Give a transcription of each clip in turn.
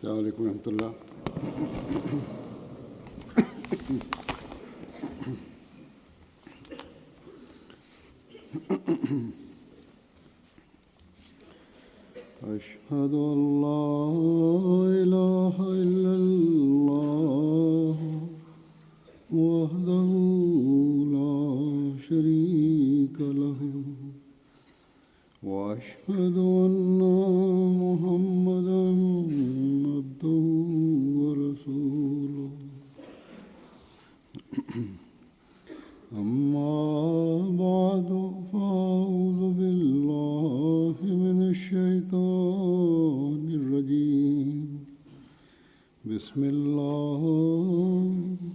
السلام علیکم ورحمۃ اللہ۔ أشهد أن لا إله إلا الله وحده لا شريك له وأشهد أن محمدا عبده ورسوله أما بعد فأعوذ بالله من الشيطان الرجيم بسم الله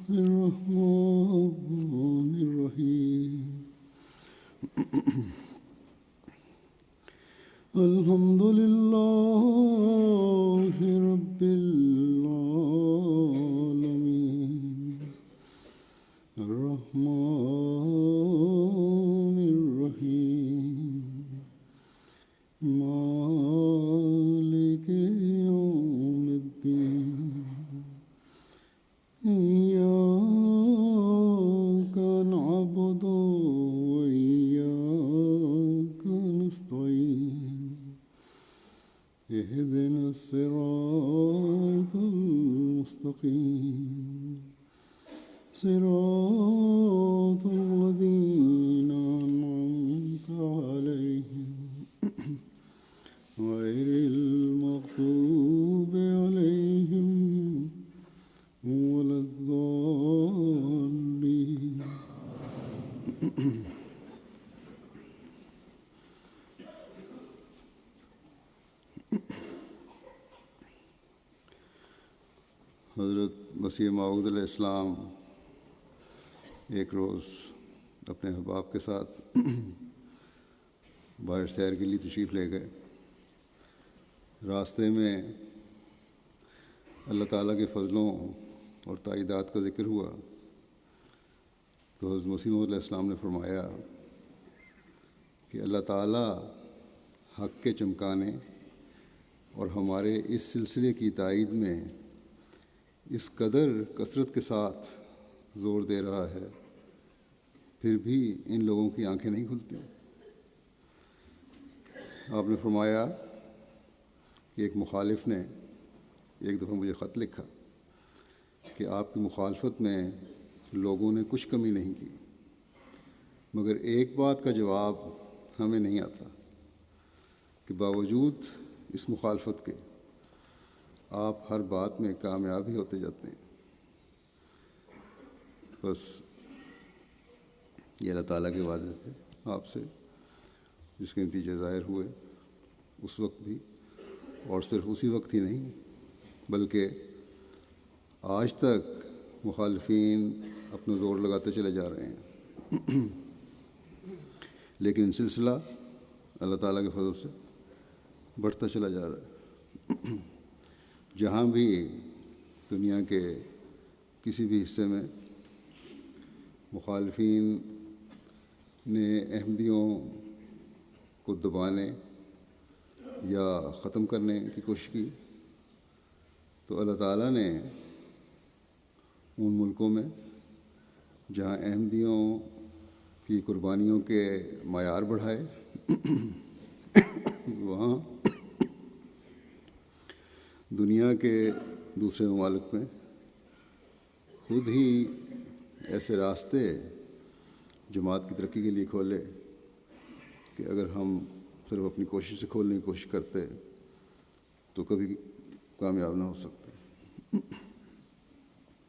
الرحمن الرحيم الحمد لله رب العالمين الرحمن الرحيم مالك يوم الدين إياك نعبد وإياك نستعين اهدنا الصراط المستقيم صراط الذين أنعمت عليهم غير المغضوب عليهم ولا الضالين۔ حضرت مسیح موعود علیہ السلام ایک روز اپنے احباب کے ساتھ باہر سیر کے لیے تشریف لے گئے۔ راستے میں اللہ تعالیٰ کے فضلوں اور تائیدات کا ذکر ہوا تو حضرت مسیح موعود علیہ السلام نے فرمایا کہ اللہ تعالیٰ حق کے چمکانے اور ہمارے اس سلسلے کی تائید میں اس قدر کثرت کے ساتھ زور دے رہا ہے، پھر بھی ان لوگوں کی آنکھیں نہیں کھلتی۔ آپ نے فرمایا کہ ایک مخالف نے ایک دفعہ مجھے خط لکھا کہ آپ کی مخالفت میں لوگوں نے کچھ کمی نہیں کی، مگر ایک بات کا جواب ہمیں نہیں آتا کہ باوجود اس مخالفت کے آپ ہر بات میں کامیاب ہی ہوتے جاتے ہیں۔ بس یہ اللہ تعالیٰ کے وعدے تھے آپ سے، جس کے نتیجے ظاہر ہوئے اس وقت بھی، اور صرف اسی وقت ہی نہیں بلکہ آج تک مخالفین اپنا زور لگاتے چلے جا رہے ہیں، لیکن سلسلہ اللہ تعالیٰ کے فضل سے بڑھتا چلا جا رہا ہے۔ جہاں بھی دنیا کے کسی بھی حصے میں مخالفین نے احمدیوں کو دبانے یا ختم کرنے کی کوشش کی تو اللہ تعالیٰ نے ان ملکوں میں جہاں احمدیوں کی قربانیوں کے معیار بڑھائے وہاں دنیا کے دوسرے ممالک میں خود ہی ایسے راستے جماعت کی ترقی کے لیے کھولے کہ اگر ہم صرف اپنی کوشش سے کھولنے کی کوشش کرتے تو کبھی کامیاب نہ ہو سکتے۔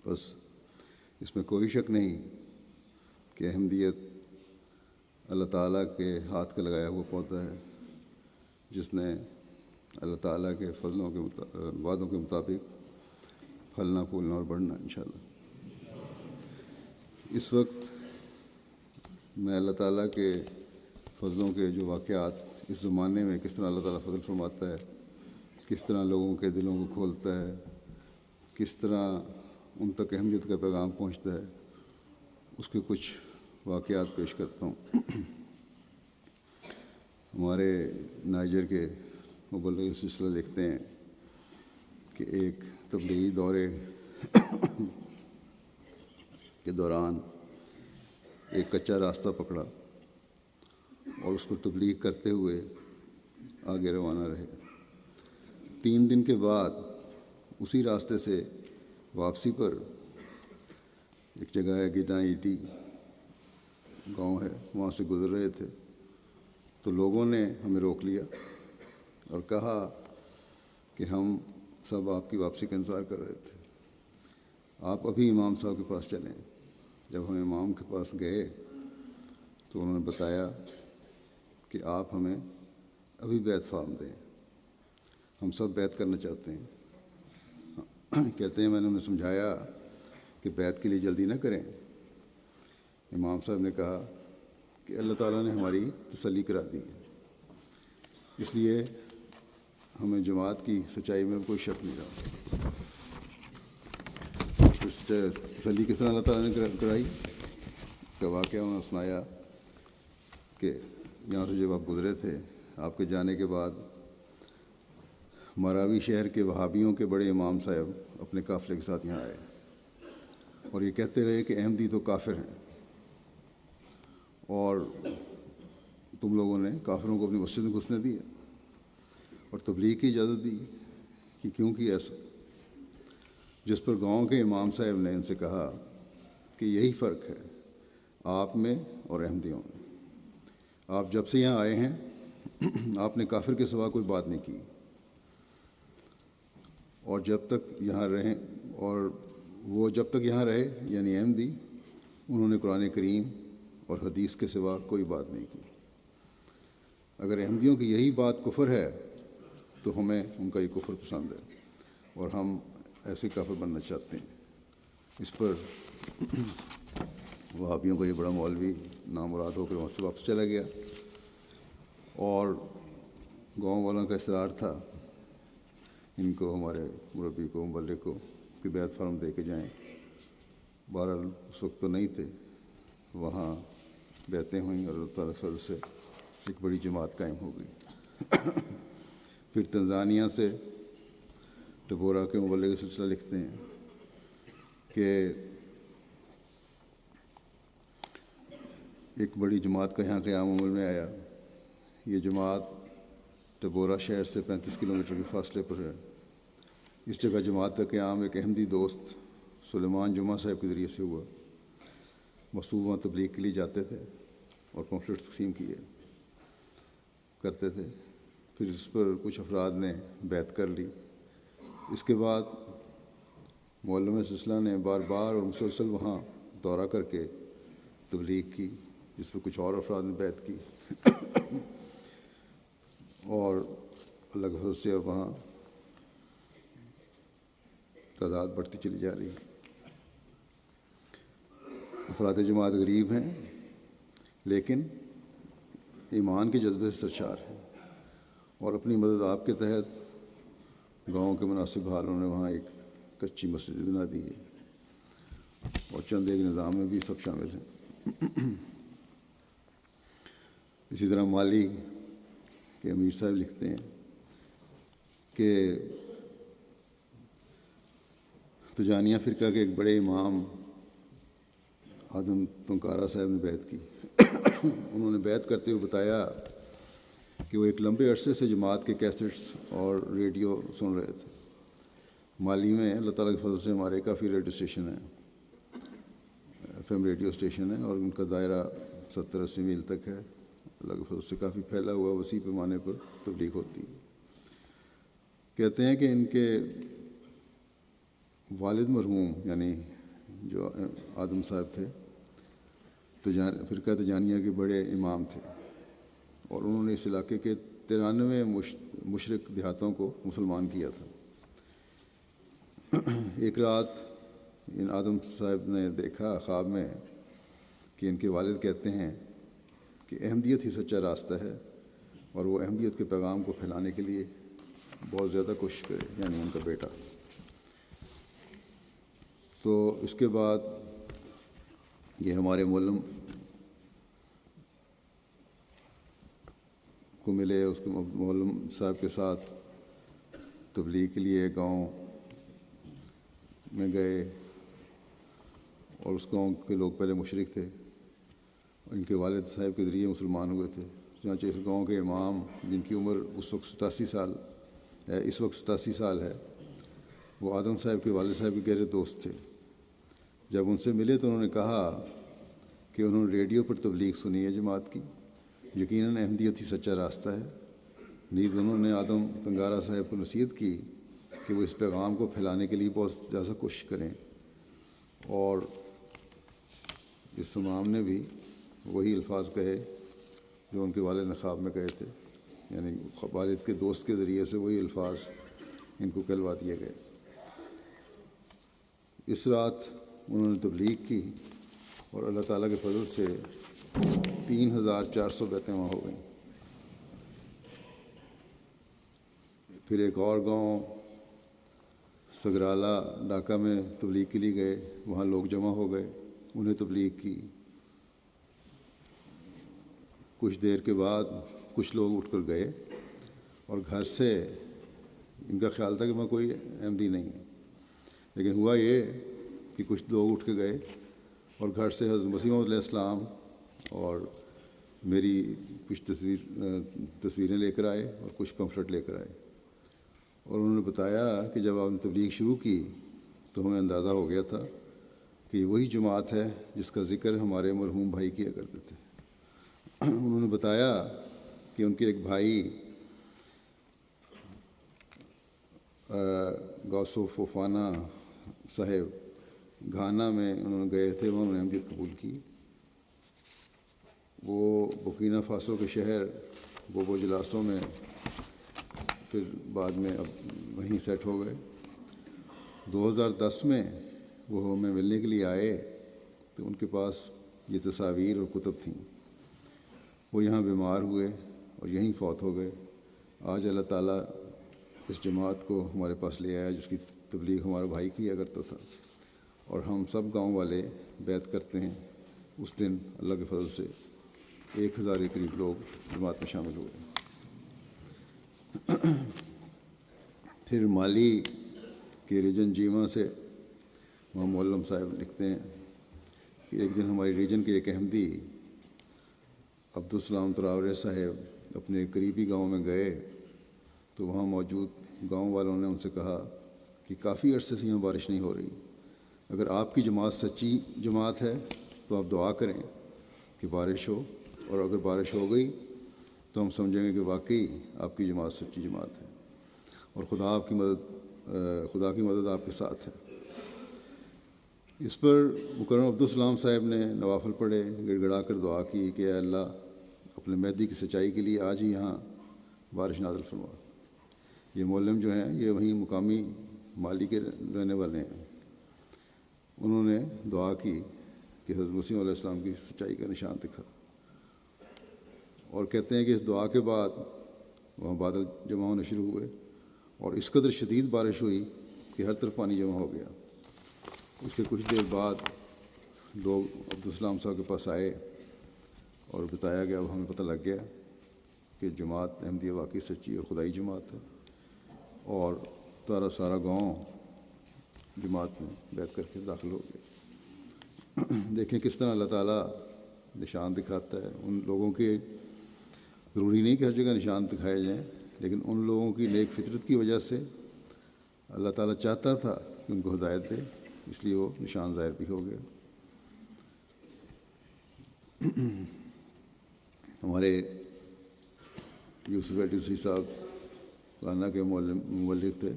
بس اس میں کوئی شک نہیں کہ احمدیت اللہ تعالیٰ کے ہاتھ کا لگایا ہوا پودا ہے، جس نے اللہ تعالیٰ کے فضلوں کے وعدوں کے مطابق پھلنا پھولنا اور بڑھنا انشاءاللہ۔ اس وقت میں اللہ تعالیٰ کے فضلوں کے جو واقعات اس زمانے میں کس طرح اللہ تعالیٰ فضل فرماتا ہے، کس طرح لوگوں کے دلوں کو کھولتا ہے، کس طرح ان تک اہمیت کا پیغام پہنچتا ہے، اس کے کچھ واقعات پیش کرتا ہوں۔ ہمارے نائجر کے مبلغ سلسلہ لکھتے ہیں کہ ایک تبلیغی دورے کے دوران ایک کچا راستہ پکڑا اور اس پر تبلیغ کرتے ہوئے آگے روانہ رہے۔ 3 دن کے بعد اسی راستے سے واپسی پر ایک جگہ ہے گڈا ایٹی گاؤں ہے، وہاں سے گزر رہے تھے تو لوگوں نے ہمیں روک لیا اور کہا کہ ہم سب آپ کی واپسی کا انتظار کر رہے تھے، آپ ابھی امام صاحب کے پاس چلیں۔ جب ہم امام کے پاس گئے تو انہوں نے بتایا کہ آپ ہمیں ابھی بیعت فارم دیں، ہم سب بیعت کرنا چاہتے ہیں۔ کہتے ہیں میں نے انہیں سمجھایا کہ بیعت کے لیے جلدی نہ کریں۔ امام صاحب نے کہا کہ اللہ تعالیٰ نے ہماری تسلی کرا دی ہے، اس لیے ہمیں جماعت کی سچائی میں کوئی شک نہیں رہا۔ تسلی کس طرح اللہ تعالیٰ نے کرائی، اس کا واقعہ انہوں نے سنایا کہ یہاں سے جب آپ گزرے تھے، آپ کے جانے کے بعد مراوی شہر کے وہابیوں کے بڑے امام صاحب اپنے قافلے کے ساتھ یہاں آئے اور یہ کہتے رہے کہ احمدی تو کافر ہیں، اور تم لوگوں نے کافروں کو اپنی مسجد میں گھسنے دیا اور تبلیغ کی اجازت دی کہ کیوں کی ایسا؟ جس پر گاؤں کے امام صاحب نے ان سے کہا کہ یہی فرق ہے آپ میں اور احمدیوں میں، آپ جب سے یہاں آئے ہیں آپ نے کافر کے سوا کوئی بات نہیں کی، اور جب تک یہاں رہیں، اور وہ جب تک یہاں رہے یعنی احمدی، انہوں نے قرآن کریم اور حدیث کے سوا کوئی بات نہیں کی۔ اگر احمدیوں کی یہی بات کفر ہے تو ہمیں ان کا یہ کفر پسند ہے اور ہم ایسے کافر بننا چاہتے ہیں۔ اس پر وہابیوں کا یہ بڑا مولوی نامراد ہو کر وہاں سے واپس چلا گیا، اور گاؤں والوں کا اصرار تھا ان کو، ہمارے مربی کو، مبلغ کو، کہ بیعت فارم دے کے جائیں۔ بہرحال اس وقت تو نہیں تھے، وہاں بیعتیں ہوئیں اور اللہ تعالیٰ کے فضل سے ایک بڑی جماعت قائم ہو گئی۔ پھر تنزانیہ سے ٹبورا کے مبلغ سلسلہ لکھتے ہیں کہ ایک بڑی جماعت کا یہاں قیام عمل میں آیا۔ یہ جماعت ٹبورا شہر سے 35 کلومیٹر کے فاصلے پر ہے۔ اس جگہ جماعت کا قیام ایک احمدی دوست سلیمان جمعہ صاحب کے ذریعے سے ہوا۔ مصوب وہاں تبلیغ کے لیے جاتے تھے اور پمفلٹ تقسیم کرتے تھے۔ پھر اس پر کچھ افراد نے بیعت کر لی۔ اس کے بعد معلم سلسلہ نے بار بار اور مسلسل وہاں دورہ کر کے تبلیغ کی، جس پر کچھ اور افراد نے بیعت کی، اور اللہ کے فضل سے اب وہاں تعداد بڑھتی چلی جا رہی ہے۔ افراد جماعت غریب ہیں لیکن ایمان کے جذبے سے سرشار ہیں، اور اپنی مدد آپ کے تحت گاؤں کے مناسب حالوں نے وہاں ایک کچی مسجد بنا دی ہے، اور چند ایک نظام میں بھی سب شامل ہیں۔ اسی طرح مالی کے امیر صاحب لکھتے ہیں کہ تجانیہ فرقہ کے ایک بڑے امام آدم تنکارا صاحب نے بیعت کی۔ انہوں نے بیعت کرتے ہوئے بتایا کہ وہ ایک لمبے عرصے سے جماعت کے کیسٹس اور ریڈیو سن رہے تھے۔ مالی میں اللہ تعالیٰ کے فضل سے ہمارے کافی ریڈیو اسٹیشن ہیں، FM ریڈیو اسٹیشن ہیں، اور ان کا دائرہ 70-80 میل تک ہے۔ اللہ کے فضل سے کافی پھیلا ہوا وسیع پیمانے پر تبلیغ ہوتی ہے۔ کہتے ہیں کہ ان کے والد مرحوم یعنی جو آدم صاحب تھے فرقہ تجانیہ کے بڑے امام تھے، اور انہوں نے اس علاقے کے 93 مشرک دیہاتوں کو مسلمان کیا تھا۔ ایک رات ان آدم صاحب نے دیکھا خواب میں کہ ان کے والد کہتے ہیں کہ احمدیت ہی سچا راستہ ہے، اور وہ احمدیت کے پیغام کو پھیلانے کے لیے بہت زیادہ کوشش کرے، یعنی ان کا بیٹا۔ تو اس کے بعد یہ ہمارے معلم کو ملے، اس کے معلم صاحب کے ساتھ تبلیغ کے لیے گاؤں میں گئے اور اس گاؤں کے لوگ پہلے مشرک تھے، ان کے والد صاحب کے ذریعے مسلمان ہوئے تھے۔ چنانچہ اس گاؤں کے امام، جن کی عمر اس وقت 87 سال ہے، وہ آدم صاحب کے والد صاحب کے گہرے دوست تھے۔ جب ان سے ملے تو انہوں نے کہا کہ انہوں نے ریڈیو پر تبلیغ سنی ہے جماعت کی، یقیناً احمدیت ہی سچا راستہ ہے۔ نیز انہوں نے آدم تنگارہ صاحب کو نصیحت کی کہ وہ اس پیغام کو پھیلانے کے لیے بہت زیادہ کوشش کریں، اور اس امام نے بھی وہی الفاظ کہے جو ان کے والد نے خواب میں کہے تھے، یعنی والد کے دوست کے ذریعے سے وہی الفاظ ان کو کہلوا دیے گئے۔ اس رات انہوں نے تبلیغ کی اور اللہ تعالیٰ کے فضل سے 3400 بیعتیں وہاں ہو گئیں۔ پھر ایک اور گاؤں سگرالا ڈھاکہ میں تبلیغ کے لیے گئے، وہاں لوگ جمع ہو گئے، انہیں تبلیغ کی۔ کچھ دیر کے بعد کچھ لوگ اٹھ کر گئے اور گھر سے، ان کا خیال تھا کہ میں کوئی احمدی نہیں ہوں، لیکن ہوا یہ کہ کچھ لوگ اٹھ کے گئے اور گھر سے حضرت مسیح موعود علیہ السلام اور میری کچھ تصویریں لے کر آئے اور کچھ پمفلٹ لے کر آئے، اور انہوں نے بتایا کہ جب آپ نے تبلیغ شروع کی تو ہمیں اندازہ ہو گیا تھا کہ وہی جماعت ہے جس کا ذکر ہمارے مرحوم بھائی کیا کرتے تھے۔ انہوں نے بتایا کہ ان کے ایک بھائی غوث فوفانہ صاحب گھانا میں انہوں نے گئے تھے، انہوں نے احمدیت قبول کی۔ وہ بورکینا فاسو کے شہر بوبو جلاسو میں پھر بعد میں اب وہیں سیٹ ہو گئے۔ 2010 میں وہ ہمیں ملنے کے لیے آئے تو ان کے پاس یہ تصاویر اور کتب تھیں۔ وہ یہاں بیمار ہوئے اور یہیں فوت ہو گئے۔ آج اللہ تعالیٰ اس جماعت کو ہمارے پاس لے آیا جس کی تبلیغ ہمارا بھائی کیا کرتا تھا، اور ہم سب گاؤں والے بیعت کرتے ہیں۔ اس دن اللہ کے فضل سے 1000 کے قریب لوگ جماعت میں شامل ہوئے۔ پھر مالی کے ریجن جیما سے محمد معلم صاحب لکھتے ہیں کہ ایک دن ہماری ریجن کے ایک احمدی عبدالسلام تراورے صاحب اپنے قریبی گاؤں میں گئے تو وہاں موجود گاؤں والوں نے ان سے کہا کہ کافی عرصے سے یہاں بارش نہیں ہو رہی، اگر آپ کی جماعت سچی جماعت ہے تو آپ دعا کریں کہ بارش ہو، اور اگر بارش ہو گئی تو ہم سمجھیں گے کہ واقعی آپ کی جماعت سچی جماعت ہے اور خدا کی مدد آپ کے ساتھ ہے۔ اس پر مکرم عبدالسلام صاحب نے نوافل پڑھے، گڑ گڑا کر دعا کی کہ اے اللہ اپنے مہدی کی سچائی کے لیے آج ہی یہاں بارش نازل فرما۔ یہ معلم جو ہیں یہ وہیں مقامی مالی کے رہنے والے ہیں۔ انہوں نے دعا کی کہ حضرت مسیح علیہ السلام کی سچائی کا نشان دکھا، اور کہتے ہیں کہ اس دعا کے بعد وہاں بادل جمع ہونے شروع ہوئے اور اس قدر شدید بارش ہوئی کہ ہر طرف پانی جمع ہو گیا۔ اس کے کچھ دیر بعد لوگ عبدالسلام صاحب کے پاس آئے اور بتایا گیا، اب ہمیں پتہ لگ گیا کہ جماعت احمدیہ واقعی سچی اور خدائی جماعت ہے، اور سارا گاؤں جماعت میں بیعت کر کے داخل ہو گیا۔ دیکھیں کس طرح اللہ تعالیٰ نشان دکھاتا ہے ان لوگوں کے۔ ضروری نہیں کہ ہر جگہ نشان دکھائے جائیں، لیکن ان لوگوں کی نیک فطرت کی وجہ سے اللہ تعالیٰ چاہتا تھا کہ ان کو ہدایت دے، اس لیے وہ نشان ظاہر بھی ہو گیا۔ ہمارے یوسف ایڈیسی صاحب گانا کے مولف تھے،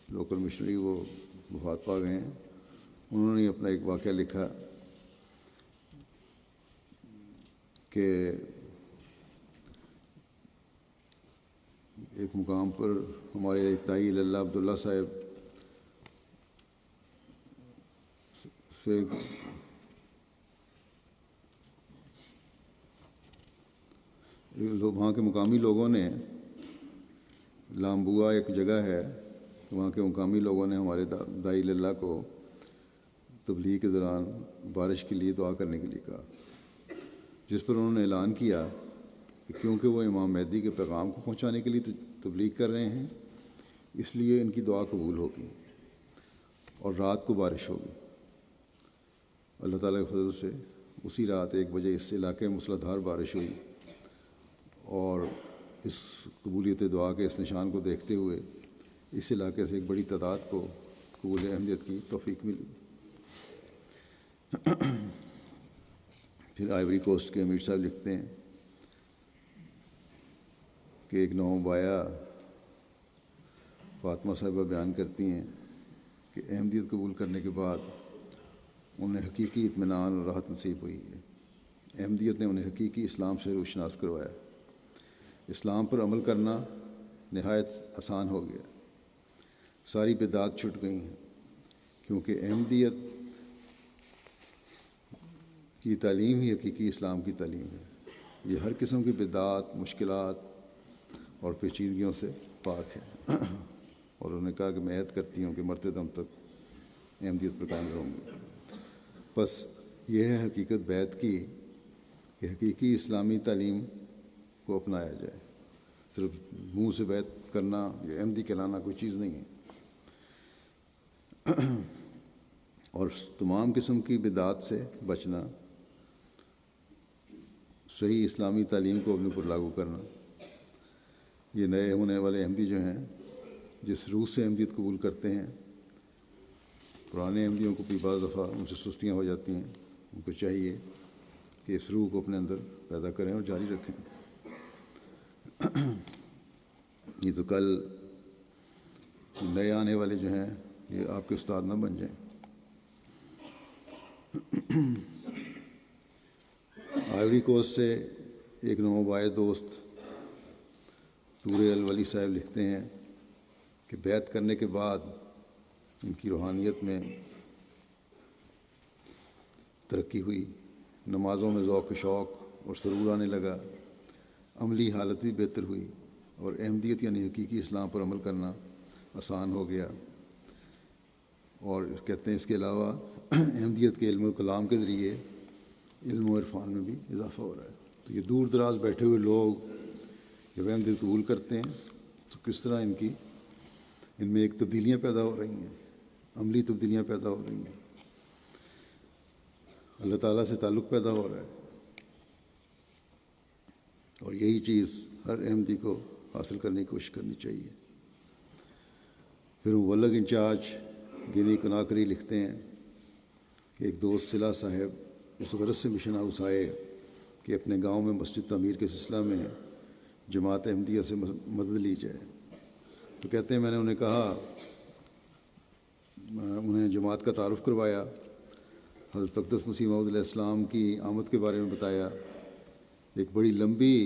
لوکل مشنری، وہ وفات پا گئے ہیں۔ انہوں نے اپنا ایک واقعہ لکھا کہ ایک مقام پر ہمارے دائی اللہ عبداللہ صاحب سے وہاں کے مقامی لوگوں نے، لامبوا ایک جگہ ہے، وہاں کے مقامی لوگوں نے ہمارے دائی اللہ کو تبلیغ کے دوران بارش کے لیے دعا کرنے کے لیے کہا، جس پر انہوں نے اعلان کیا کہ کیونکہ وہ امام مہدی کے پیغام کو پہنچانے کے لیے تبلیغ کر رہے ہیں، اس لیے ان کی دعا قبول ہوگی۔ اور رات کو بارش ہوگی۔ اللہ تعالیٰ کے فضل سے اسی رات 1 بجے اس علاقے میں موسلا دھار بارش ہوئی، اور اس قبولیت دعا کے اس نشان کو دیکھتے ہوئے اس علاقے سے ایک بڑی تعداد کو قبول احمدیت کی توفیق ملی۔ پھر آئیوری کوسٹ کے امیر صاحب لکھتے ہیں کہ ایک نوبایا فاطمہ صاحبہ بیان کرتی ہیں کہ احمدیت قبول کرنے کے بعد انہیں حقیقی اطمینان اور راحت نصیب ہوئی ہے۔ احمدیت نے انہیں حقیقی اسلام سے روشناس کروایا۔ اسلام پر عمل کرنا نہایت آسان ہو گیا، ساری بدعات چھٹ گئی ہیں، کیونکہ احمدیت کی تعلیم ہی حقیقی اسلام کی تعلیم ہے۔ یہ ہر قسم کی بدعات، مشکلات اور پیچیدگیوں سے پاک ہے۔ اور انہوں نے کہا کہ میں عہد کرتی ہوں کہ مرتے دم تک احمدیت پر قائم رہوں گی۔ بس یہ ہے حقیقت بیعت کی کہ حقیقی اسلامی تعلیم کو اپنایا جائے۔ صرف منہ سے بیعت کرنا یا احمدی کہلانا کوئی چیز نہیں ہے، اور تمام قسم کی بدعات سے بچنا، صحیح اسلامی تعلیم کو اپنے اوپر لاگو کرنا۔ یہ نئے ہونے والے احمدی جو ہیں، جس روح سے احمدیت قبول کرتے ہیں، پرانے احمدیوں کو بھی بعض دفعہ ان سے سستیاں ہو جاتی ہیں، ان کو چاہیے کہ اس روح کو اپنے اندر پیدا کریں اور جاری رکھیں۔ یہ تو کل نئے آنے والے جو ہیں یہ آپ کے استاد نہ بن جائیں۔ آئیوری کوسٹ سے ایک نوبائے دوست طور الولی صاحب لکھتے ہیں کہ بیعت کرنے کے بعد ان کی روحانیت میں ترقی ہوئی، نمازوں میں ذوق و شوق اور سرور آنے لگا، عملی حالت بھی بہتر ہوئی، اور احمدیت یعنی حقیقی اسلام پر عمل کرنا آسان ہو گیا۔ اور کہتے ہیں اس کے علاوہ احمدیت کے علم و کلام کے ذریعے علم و عرفان میں بھی اضافہ ہو رہا ہے۔ تو یہ دور دراز بیٹھے ہوئے لوگ جب احمدیت قبول کرتے ہیں تو کس طرح ان میں ایک تبدیلیاں پیدا ہو رہی ہیں، عملی تبدیلیاں پیدا ہو رہی ہیں، اللہ تعالیٰ سے تعلق پیدا ہو رہا ہے، اور یہی چیز ہر احمدی کو حاصل کرنے کی کوشش کرنی چاہیے۔ پھر مبلغ انچارج گنی کناکری لکھتے ہیں کہ ایک دوست صلہ صاحب اس غرض سے مشن ہاؤس آئے کہ اپنے گاؤں میں مسجد تعمیر کے سلسلہ میں جماعت احمدیہ سے مدد لی جائے۔ تو کہتے ہیں میں نے انہیں جماعت کا تعارف کروایا، حضرت اقدس مسیح موعود علیہ السلام کی آمد کے بارے میں بتایا۔ ایک بڑی لمبی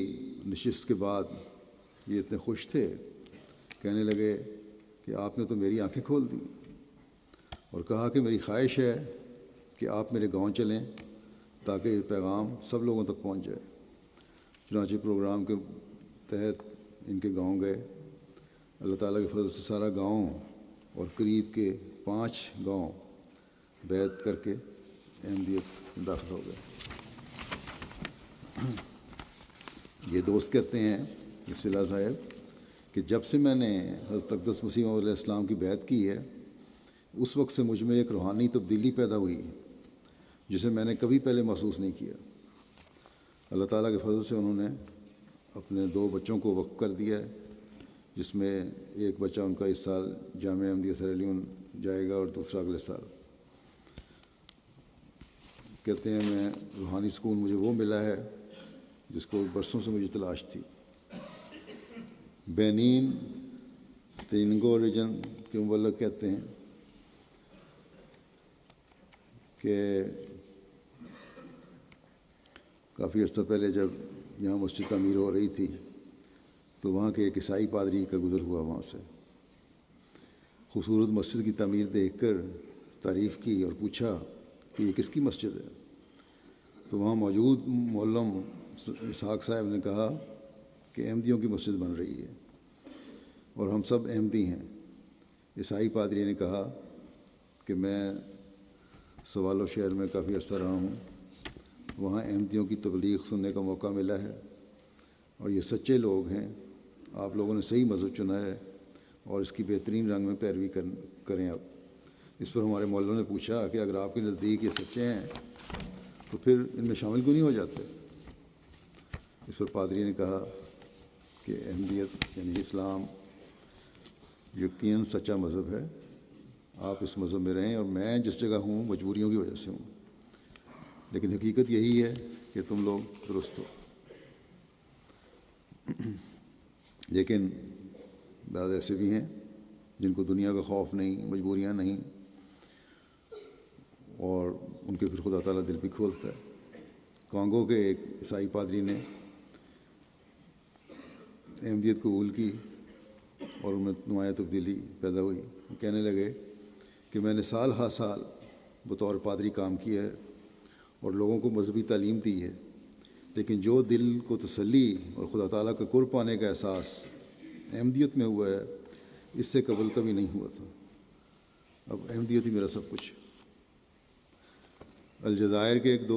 نشست کے بعد یہ اتنے خوش تھے، کہنے لگے کہ آپ نے تو میری آنکھیں کھول دیں، اور کہا کہ میری خواہش ہے کہ آپ میرے گاؤں چلیں تاکہ یہ پیغام سب لوگوں تک پہنچ جائے۔ چنانچہ پروگرام کے تحت ان کے گاؤں گئے۔ اللہ تعالیٰ کے فضل سے سارا گاؤں اور قریب کے 5 گاؤں بیعت کر کے احمدیت میں داخل ہو گئے۔ یہ دوست کہتے ہیں کہ صلہ صاحب کہ جب سے میں نے حضرت اقدس مسیح موعود علیہ السلام کی بیعت کی ہے، اس وقت سے مجھ میں ایک روحانی تبدیلی پیدا ہوئی ہے جسے میں نے کبھی پہلے محسوس نہیں کیا۔ اللہ تعالیٰ کے فضل سے انہوں نے اپنے 2 بچوں کو وقف کر دیا ہے، جس میں ایک بچہ ان کا اس سال جامعہ احمدیہ سیرا لیون جائے گا اور دوسرا اگلے سال۔ کہتے ہیں میں روحانی سکون مجھے وہ ملا ہے جس کو برسوں سے مجھے تلاش تھی۔ بینین تینگو ریجن کے مبلغ کہتے ہیں کہ کافی عرصہ پہلے جب یہاں مسجد تعمیر ہو رہی تھی تو وہاں کے ایک عیسائی پادری کا گزر ہوا وہاں سے۔ خوبصورت مسجد کی تعمیر دیکھ کر تعریف کی اور پوچھا کہ یہ کس کی مسجد ہے؟ تو وہاں موجود معلم اسحاق صاحب نے کہا کہ احمدیوں کی مسجد بن رہی ہے اور ہم سب احمدی ہیں۔ عیسائی پادری نے کہا کہ میں سوالو شہر میں کافی عرصہ رہا ہوں، وہاں احمدیوں کی تبلیغ سننے کا موقع ملا ہے، اور یہ سچے لوگ ہیں، آپ لوگوں نے صحیح مذہب چنا ہے اور اس کی بہترین رنگ میں پیروی کریں اب، اس پر ہمارے مولوں نے پوچھا کہ اگر آپ کے نزدیک یہ سچے ہیں تو پھر ان میں شامل کیوں نہیں ہو جاتے؟ اس پر پادری نے کہا کہ احمدیت یعنی اسلام یقیناً سچا مذہب ہے، آپ اس مذہب میں رہیں، اور میں جس جگہ ہوں مجبوریوں کی وجہ سے ہوں، لیکن حقیقت یہی ہے کہ تم لوگ درست ہو۔ لیکن بعض ایسے بھی ہیں جن کو دنیا کا خوف نہیں، مجبوریاں نہیں، اور ان کے پھر خدا تعالیٰ دل بھی کھولتا ہے۔ کانگو کے ایک عیسائی پادری نے احمدیت قبول کی اور ان میں نمایاں تبدیلی پیدا ہوئی۔ کہنے لگے کہ میں نے سال ہا سال بطور پادری کام کیا ہے اور لوگوں کو مذہبی تعلیم دی ہے، لیکن جو دل کو تسلی اور خدا تعالیٰ کا قرب پانے کا احساس احمدیت میں ہوا ہے، اس سے قبل کبھی نہیں ہوا تھا۔ اب احمدیت ہی میرا سب کچھ۔ الجزائر کے ایک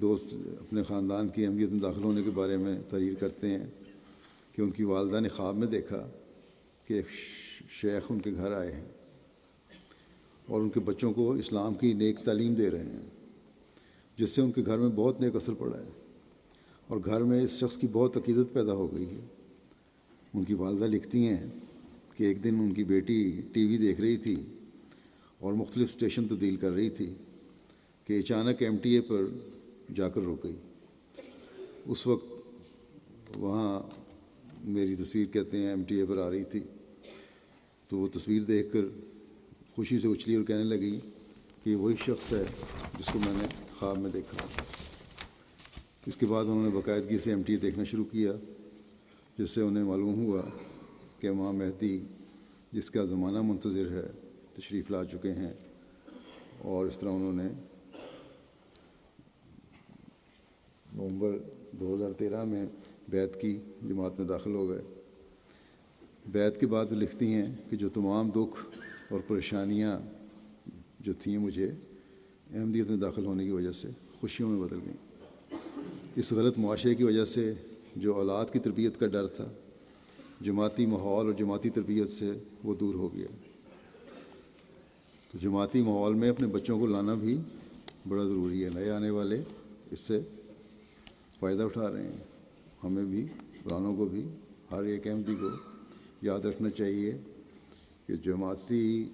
دوست اپنے خاندان کی احمدیت میں داخل ہونے کے بارے میں تحریر کرتے ہیں کہ ان کی والدہ نے خواب میں دیکھا کہ ایک شیخ ان کے گھر آئے ہیں اور ان کے بچوں کو اسلام کی نیک تعلیم دے رہے ہیں، جس سے ان کے گھر میں بہت نیک اثر پڑا ہے اور گھر میں اس شخص کی بہت عقیدت پیدا ہو گئی ہے۔ ان کی والدہ لکھتی ہیں کہ ایک دن ان کی بیٹی ٹی وی دیکھ رہی تھی اور مختلف اسٹیشن تبدیل کر رہی تھی کہ اچانک ایم ٹی اے پر جا کر رک گئی۔ اس وقت وہاں میری تصویر کہتے ہیں ایم ٹی اے پر آ رہی تھی، تو وہ تصویر دیکھ کر خوشی سے اچھلی اور کہنے لگی کہ وہی شخص ہے جس کو میں نے خواب میں دیکھا۔ اس کے بعد انہوں نے باقاعدگی سے ایم ٹی اے دیکھنا شروع کیا، جس سے انہیں معلوم ہوا کہ امام مہدی جس کا زمانہ منتظر ہے تشریف لا چکے ہیں، اور اس طرح انہوں نے نومبر 2013 میں بیعت کی، جماعت میں داخل ہو گئے۔ بیعت کے بعد وہ لکھتی ہیں کہ جو تمام دکھ اور پریشانیاں جو تھیں مجھے احمدیت میں داخل ہونے کی وجہ سے خوشیوں میں بدل گئیں۔ اس غلط معاشرے کی وجہ سے جو اولاد کی تربیت کا ڈر تھا، جماعتی ماحول اور جماعتی تربیت سے وہ دور ہو گیا۔ تو جماعتی ماحول میں اپنے بچوں کو لانا بھی بڑا ضروری ہے۔ نئے آنے والے اس سے فائدہ اٹھا رہے ہیں۔ ہمیں بھی، پرانوں کو بھی، ہر ایک احمدی کو یاد رکھنا چاہیے کہ جماعتی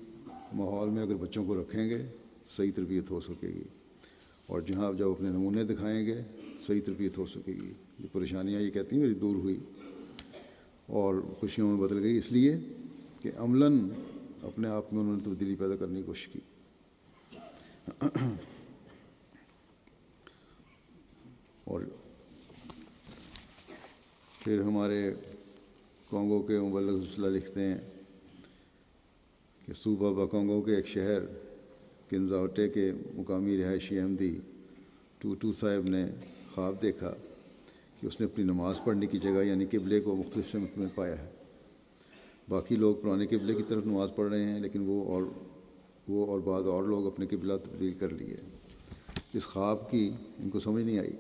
ماحول میں اگر بچوں کو رکھیں گے صحیح تربیت ہو سکے گی، اور جہاں جب اپنے نمونے دکھائیں گے صحیح تربیت ہو سکے گی۔ یہ پریشانیاں یہ کہتی ہیں میری دور ہوئی اور خوشیوں میں بدل گئی، اس لیے کہ عملاً اپنے آپ میں انہوں نے تبدیلی پیدا کرنے کی کوشش کی۔ اور پھر ہمارے کانگو کے مبلغ سلسلہ لکھتے ہیں کہ صوبہ باکانگو کے ایک شہر کنزاوٹے کے مقامی رہائشی احمدی ٹوٹو صاحب نے خواب دیکھا کہ اس نے اپنی نماز پڑھنے کی جگہ یعنی قبلے کو مختلف سمت میں پایا ہے۔ باقی لوگ پرانے قبلے کی طرف نماز پڑھ رہے ہیں، لیکن وہ اور بعض اور لوگ اپنے قبلہ تبدیل کر لیے۔ اس خواب کی ان کو سمجھ نہیں آئی۔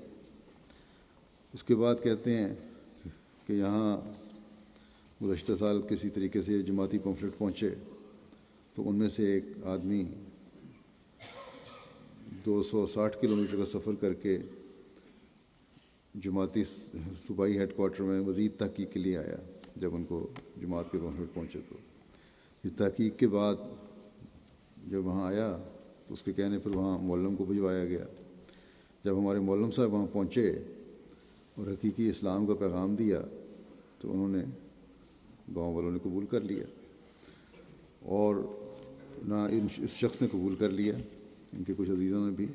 اس کے بعد کہتے ہیں کہ یہاں گزشتہ سال کسی طریقے سے جماعتی پمفلٹ پہنچے، تو ان میں سے ایک آدمی 260 کلومیٹر کا سفر کر کے جماعتی صوبائی ہیڈ کوارٹر میں مزید تحقیق کے لیے آیا۔ جب ان کو جماعت کے پمفلٹ پہنچے تو پھر تحقیق کے بعد جب وہاں آیا تو اس کے کہنے پر وہاں مولم کو بھجوایا گیا۔ جب ہمارے مولم صاحب وہاں پہنچے اور حقیقی اسلام کا پیغام دیا تو انہوں نے، گاؤں والوں نے قبول کر لیا، اور نہ اس شخص نے قبول کر لیا، ان کے کچھ عزیزوں نے بھی،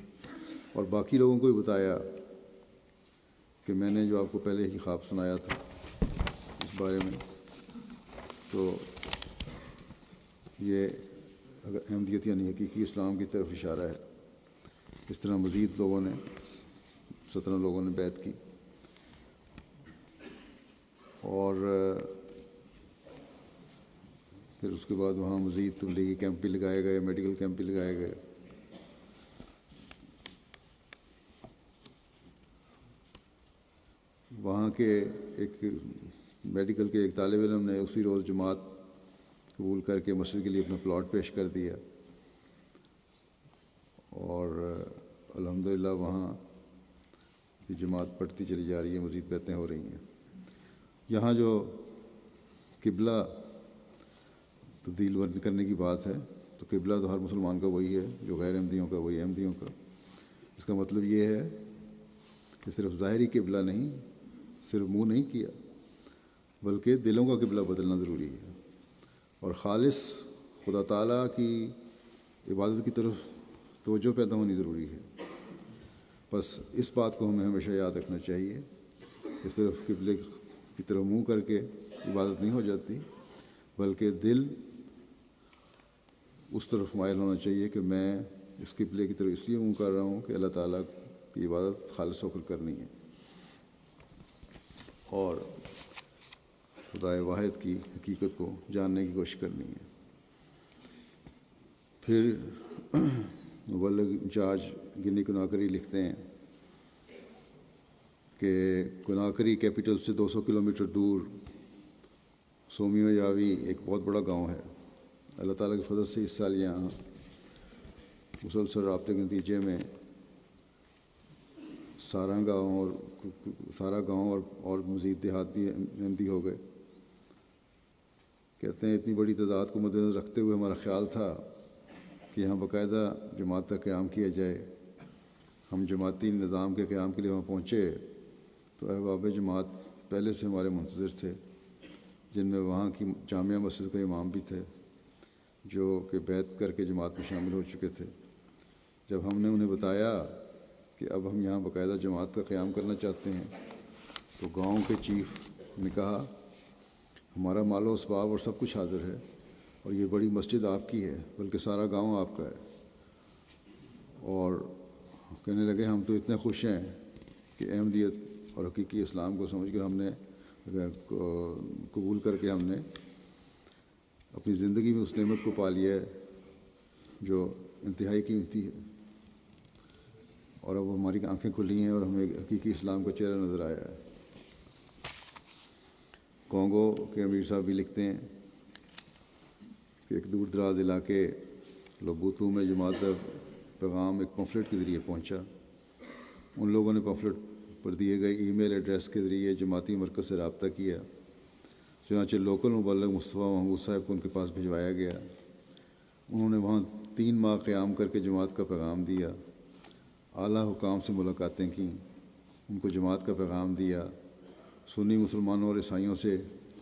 اور باقی لوگوں کو بھی بتایا کہ میں نے جو آپ کو پہلے ہی خواب سنایا تھا اس بارے میں، تو یہ احمدیت یعنی حقیقی اسلام کی طرف اشارہ ہے۔ اس طرح مزید لوگوں نے 17 لوگوں نے بیعت کی، اور پھر اس کے بعد وہاں مزید تبلیغی کیمپ بھی لگائے گئے، میڈیکل کیمپ بھی لگائے گئے۔ وہاں کے ایک میڈیکل کے ایک طالب علم نے اسی روز جماعت قبول کر کے مسجد کے لیے اپنا پلاٹ پیش کر دیا، اور الحمدللہ وہاں کی جماعت پڑھتی چلی جا رہی ہے، مزید بیعتیں ہو رہی ہیں۔ یہاں جو قبلہ تبدیل کرنے کی بات ہے، تو قبلہ تو ہر مسلمان کا وہی ہے، جو غیر احمدیوں کا وہی احمدیوں کا۔ اس کا مطلب یہ ہے کہ صرف ظاہری قبلہ نہیں، صرف منہ نہیں کیا، بلکہ دلوں کا قبلہ بدلنا ضروری ہے، اور خالص خدا تعالیٰ کی عبادت کی طرف توجہ پیدا ہونی ضروری ہے۔ بس اس بات کو ہمیں ہمیشہ یاد رکھنا چاہیے کہ صرف قبلے کی طرف منہ کر کے عبادت نہیں ہو جاتی، بلکہ دل اس طرف مائل ہونا چاہیے کہ میں اس قبلے کی طرف اس لیے منہ کر رہا ہوں کہ اللہ تعالیٰ کی عبادت خالص ہو کر کرنی ہے، اور خدائے واحد کی حقیقت کو جاننے کی کوشش کرنی ہے۔ پھر مبلغ انچارج گنی کناکری لکھتے ہیں کہ کناکری کیپٹل سے 200 کلومیٹر دور سومیو یاوی ایک بہت بڑا گاؤں ہے۔ اللہ تعالیٰ کے فضل سے اس سال یہاں مسلسل رابطے کے نتیجے میں سارا گاؤں اور مزید دیہات بھی احمدی ہو گئے۔ کہتے ہیں اتنی بڑی تعداد کو مد نظر رکھتے ہوئے ہمارا خیال تھا کہ یہاں باقاعدہ جماعت کا قیام کیا جائے۔ ہم جماعتی نظام کے قیام کے لیے وہاں پہنچے تو احباب جماعت پہلے سے ہمارے منتظر تھے، جن میں وہاں کی جامعہ مسجد کا امام بھی تھے، جو کہ بیعت کر کے جماعت میں شامل ہو چکے تھے۔ جب ہم نے انہیں بتایا کہ اب ہم یہاں باقاعدہ جماعت کا قیام کرنا چاہتے ہیں، تو گاؤں کے چیف نے کہا ہمارا مال و اسباب اور سب کچھ حاضر ہے، اور یہ بڑی مسجد آپ کی ہے، بلکہ سارا گاؤں آپ کا ہے۔ اور کہنے لگے ہم تو اتنے خوش ہیں کہ احمدیت اور حقیقی اسلام کو سمجھ کر ہم نے قبول کر کے ہم نے اپنی زندگی میں اس نعمت کو پا لیا ہے جو انتہائی قیمتی ہے، اور اب ہماری آنکھیں کھلی ہیں اور ہمیں حقیقی اسلام کا چہرہ نظر آیا ہے۔ کانگو کے امیر صاحب بھی لکھتے ہیں کہ ایک دور دراز علاقے لوبوتو میں جماعت کا پیغام ایک پمفلٹ کے ذریعے پہنچا۔ ان لوگوں نے پمفلٹ پر دیے گئے ای میل ایڈریس کے ذریعے جماعتی مرکز سے رابطہ کیا، چنانچہ لوکل مبلغ مصطفیٰ محمود صاحب کو ان کے پاس بھجوایا گیا۔ انہوں نے وہاں 3 ماہ قیام کر کے جماعت کا پیغام دیا، اعلیٰ حکام سے ملاقاتیں کیں، ان کو جماعت کا پیغام دیا، سنی مسلمانوں اور عیسائیوں سے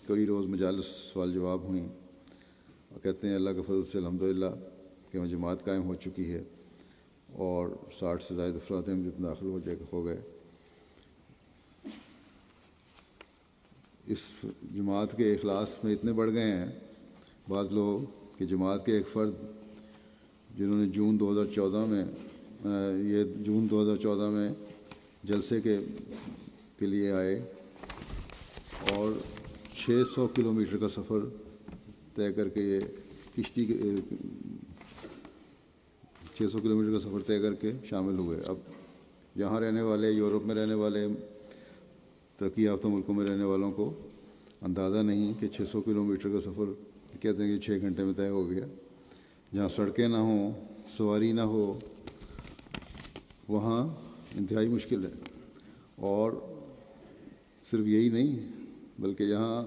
کئی روز مجالس سوال جواب ہوئیں، اور کہتے ہیں اللہ کے فضل سے الحمدللہ کہ وہ جماعت قائم ہو چکی ہے، اور 60 سے زائد افراد احمدیت میں داخل ہو گئے۔ اس جماعت کے اخلاص میں اتنے بڑھ گئے ہیں بعض لوگ کہ جماعت کے ایک فرد جنہوں نے جون 2014 میں جلسے کے لیے آئے اور 600 کلومیٹر کا سفر طے کر کے یہ کشتی 600 کلومیٹر کا سفر طے کر کے شامل ہوئے۔ اب یہاں رہنے والے، یورپ میں رہنے والے، ترقی یافتہ ملکوں میں رہنے والوں کو اندازہ نہیں کہ 600 کلومیٹر کا سفر کہتے ہیں کہ 6 گھنٹے میں طے ہو گیا۔ جہاں سڑکیں نہ ہوں، سواری نہ ہو، وہاں انتہائی مشکل ہے۔ اور صرف یہی نہیں بلکہ یہاں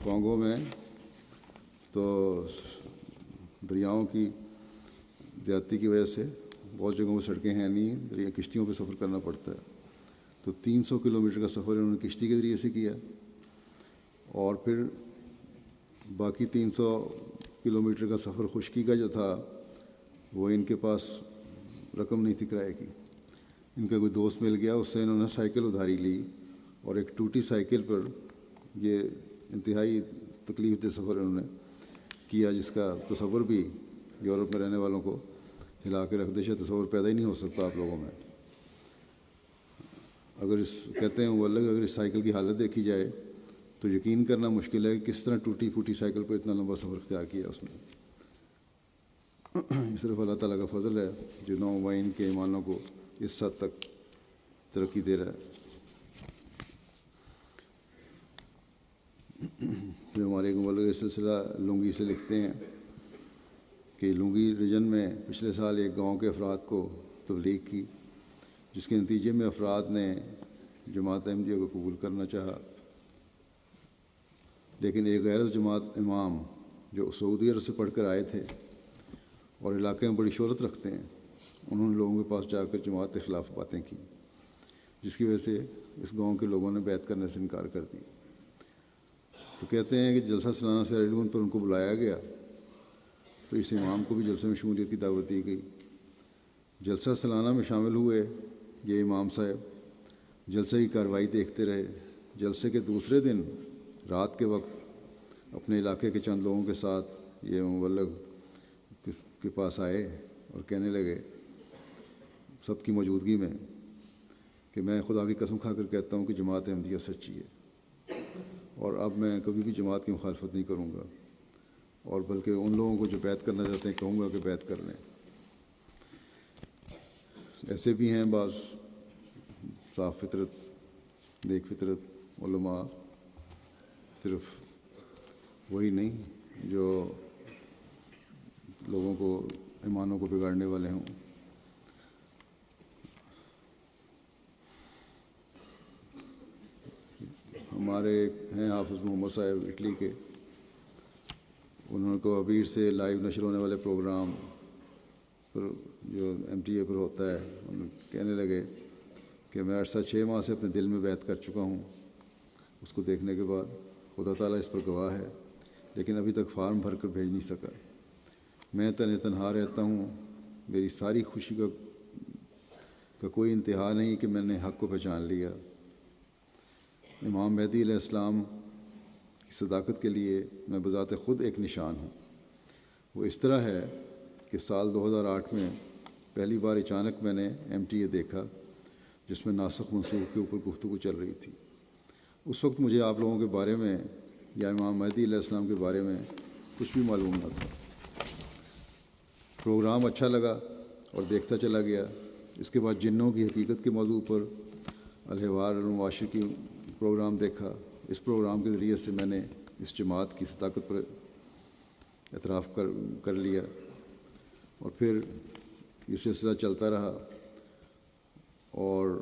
کانگو میں تو دریاؤں کی زیادتی کی وجہ سے بہت جگہوں میں سڑکیں ہیں نہیں، کشتیوں پہ سفر کرنا پڑتا ہے۔ تو 300 کلومیٹر کا سفر انہوں نے کشتی کے ذریعے سے کیا، اور پھر باقی 300 کلومیٹر کا سفر خشکی کا جو تھا وہ ان کے پاس رقم نہیں تھی کرائے کی۔ ان کا کوئی دوست مل گیا، اس سے انہوں نے سائیکل ادھاری لی، اور ایک ٹوٹی سائیکل پر یہ انتہائی تکلیف دہ سفر انہوں نے کیا، جس کا تصور بھی یورپ میں رہنے والوں کو ہلا کے رکھ دے، تصور پیدا ہی نہیں ہو سکتا آپ لوگوں میں۔ کہتے ہیں مبلغ اگر اس سائیکل کی حالت دیکھی جائے تو یقین کرنا مشکل ہے کہ کس طرح ٹوٹی پھوٹی سائیکل پر اتنا لمبا سفر اختیار کیا اس نے۔ صرف اللہ تعالیٰ کا فضل ہے جو نومبئن کے ایمانوں کو اس حد تک ترقی دے رہا ہے۔ پھر ہمارے ایک مبلغ سلسلہ لنگی سے لکھتے ہیں کہ لنگی ریجن میں پچھلے سال ایک گاؤں کے افراد کو تبلیغ کی، جس کے نتیجے میں افراد نے جماعت احمدیہ کو قبول کرنا چاہا، لیکن ایک غیر جماعت امام جو سعودی عرب سے پڑھ کر آئے تھے اور علاقے میں بڑی شہرت رکھتے ہیں، انہوں نے لوگوں کے پاس جا کر جماعت کے خلاف باتیں کی، جس کی وجہ سے اس گاؤں کے لوگوں نے بیعت کرنے سے انکار کر دی۔ تو کہتے ہیں کہ جلسہ سالانہ سیر علوم پر ان کو بلایا گیا، تو اس امام کو بھی جلسے میں شمولیت کی دعوت دی گئی۔ جلسہ سالانہ میں شامل ہوئے یہ امام صاحب، جلسے کی کارروائی دیکھتے رہے۔ جلسے کے دوسرے دن رات کے وقت اپنے علاقے کے چند لوگوں کے ساتھ یہ مبلغ کے پاس آئے اور کہنے لگے سب کی موجودگی میں کہ میں خدا کی قسم کھا کر کہتا ہوں کہ جماعت احمدیہ سچی ہے، اور اب میں کبھی بھی جماعت کی مخالفت نہیں کروں گا، اور بلکہ ان لوگوں کو جو بیعت کرنا چاہتے ہیں کہوں گا کہ بیعت کر لیں۔ ایسے بھی ہیں بعض صاف فطرت، نیک فطرت علماء، صرف وہی نہیں جو لوگوں کو ایمانوں کو بگاڑنے والے ہوں۔ ہمارے ہیں حافظ محمد صاحب اٹلی کے، انہوں کو عبیر سے لائیو نشر ہونے والے پروگرام پر جو ایم ٹی اے پر ہوتا ہے، انہوں کہنے لگے کہ میں عرصہ 6 ماہ سے اپنے دل میں بیعت کر چکا ہوں، اس کو دیکھنے کے بعد خدا تعالیٰ اس پر گواہ ہے، لیکن ابھی تک فارم بھر کر بھیج نہیں سکا۔ میں تنہا رہتا ہوں، میری ساری خوشی کا کوئی انتہا نہیں کہ میں نے حق کو پہچان لیا۔ امام مہدی علیہ السلام کی صداقت کے لیے میں بذات خود ایک نشان ہوں۔ وہ اس طرح ہے کہ سال 2008 میں پہلی بار اچانک میں نے ایم ٹی اے دیکھا جس میں ناسخ منسوخ کے اوپر گفتگو چل رہی تھی۔ اس وقت مجھے آپ لوگوں کے بارے میں یا امام مہدی علیہ السلام کے بارے میں کچھ بھی معلوم نہ تھا۔ پروگرام اچھا لگا اور دیکھتا چلا گیا۔ اس کے بعد جنوں کی حقیقت کے موضوع پر الحوار المباشر کی پروگرام دیکھا۔ اس پروگرام کے ذریعے سے میں نے اس جماعت کی صداقت پر اعتراف کر لیا، اور پھر یہ سلسلہ چلتا رہا، اور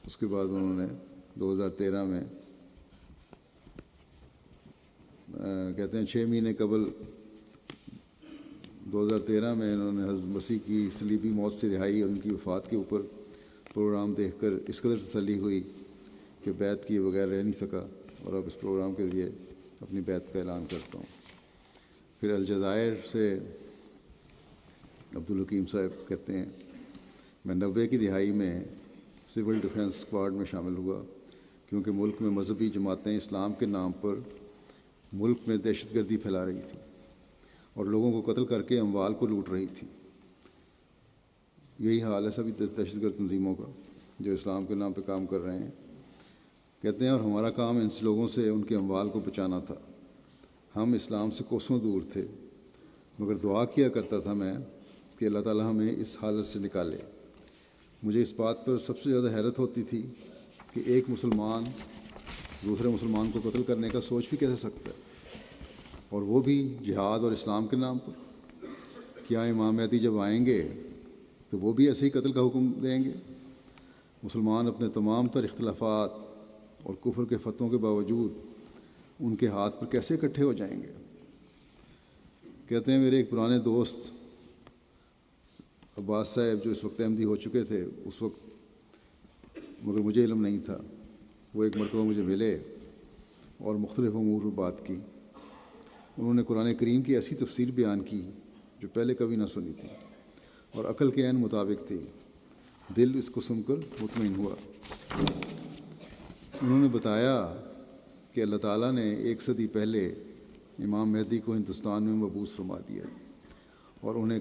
اس کے بعد انہوں نے 2013 میں کہتے ہیں 6 مہینے قبل 2013 میں انہوں نے حضرت مسیح کی صلیبی موت سے رہائی اور ان کی وفات کے اوپر پروگرام دیکھ کر اس قدر تسلی ہوئی کہ بیعت کیے بغیر رہ نہیں سکا، اور اب اس پروگرام کے ذریعے اپنی بیعت کا اعلان کرتا ہوں۔ پھر الجزائر سے عبدالحکیم صاحب کہتے ہیں میں 90 کی دہائی میں سول ڈیفنس اسکواڈ میں شامل ہوا، کیونکہ ملک میں مذہبی جماعتیں اسلام کے نام پر ملک میں دہشت گردی پھیلا رہی تھی اور لوگوں کو قتل کر کے اموال کو لوٹ رہی تھی۔ یہی حال ہے سبھی دہشت گرد تنظیموں کا جو اسلام کے نام پہ کام کر رہے ہیں۔ کہتے ہیں اور ہمارا کام ان لوگوں سے ان کے اموال کو بچانا تھا۔ ہم اسلام سے کوسوں دور تھے، مگر دعا کیا کرتا تھا میں کہ اللہ تعالیٰ ہمیں اس حالت سے نکالے۔ مجھے اس بات پر سب سے زیادہ حیرت ہوتی تھی کہ ایک مسلمان دوسرے مسلمان کو قتل کرنے کا سوچ بھی کیسے سکتا ہے، اور وہ بھی جہاد اور اسلام کے نام پر۔ کیا امام مہدی جب آئیں گے تو وہ بھی ایسے ہی قتل کا حکم دیں گے؟ مسلمان اپنے تمام تر اختلافات اور کفر کے فتووں کے باوجود ان کے ہاتھ پر کیسے اکٹھے ہو جائیں گے؟ کہتے ہیں میرے ایک پرانے دوست عباس صاحب جو اس وقت احمدی ہو چکے تھے، اس وقت مگر مجھے علم نہیں تھا، وہ ایک مرتبہ مجھے ملے اور مختلف امور پر بات کی۔ انہوں نے قرآن کریم کی ایسی تفسیر بیان کی جو پہلے کبھی نہ سنی تھی اور عقل کے عین مطابق تھی۔ دل اس کو سن کر مطمئن ہوا۔ انہوں نے بتایا کہ اللہ تعالیٰ نے 1 صدی پہلے امام مہدی کو ہندوستان میں مبعوث فرما دیا اور انہیں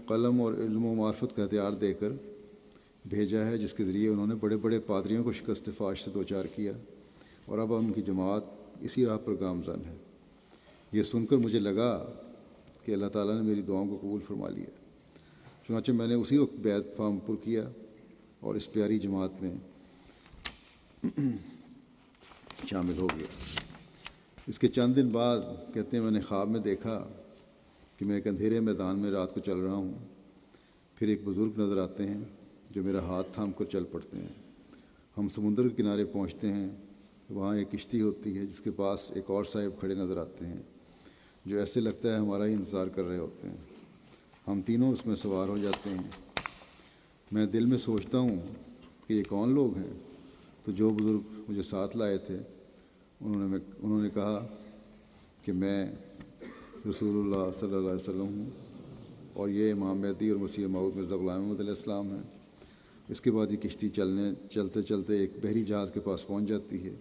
قلم اور علم و معرفت کا ہتھیار دے کر بھیجا ہے، جس کے ذریعے انہوں نے بڑے بڑے پادریوں کو شکست فاش سے دوچار کیا، اور اب ان کی جماعت اسی راہ پر گامزن ہے۔ یہ سن کر مجھے لگا کہ اللہ تعالیٰ نے میری دعاؤں کو قبول فرما لیا، چنانچہ میں نے اسی وقت بیعت فارم پر کیا اور اس پیاری جماعت میں شامل ہو گیا۔ اس کے چند دن بعد کہتے ہیں میں نے خواب میں دیکھا کہ میں ایک اندھیرے میدان میں رات کو چل رہا ہوں. پھر ایک بزرگ نظر آتے ہیں جو میرا ہاتھ تھام کر چل پڑتے ہیں. ہم سمندر کے کنارے پہنچتے ہیں. وہاں ایک کشتی ہوتی ہے جس کے پاس ایک اور صاحب کھڑے نظر آتے ہیں جو ایسے لگتا ہے ہمارا ہی انتظار کر رہے ہوتے ہیں. ہم تینوں اس میں سوار ہو جاتے ہیں. میں دل میں سوچتا ہوں کہ یہ کون لوگ ہیں. تو جو بزرگ مجھے ساتھ لائے تھے انہوں نے کہا کہ میں رسول اللہ صلی اللہ علیہ وسلم ہوں اور یہ امام مہدی اور مسیح موعود مرزا غلام احمد علیہ السلام ہیں. اس کے بعد یہ کشتی چلتے چلتے ایک بحری جہاز کے پاس پہنچ جاتی ہے.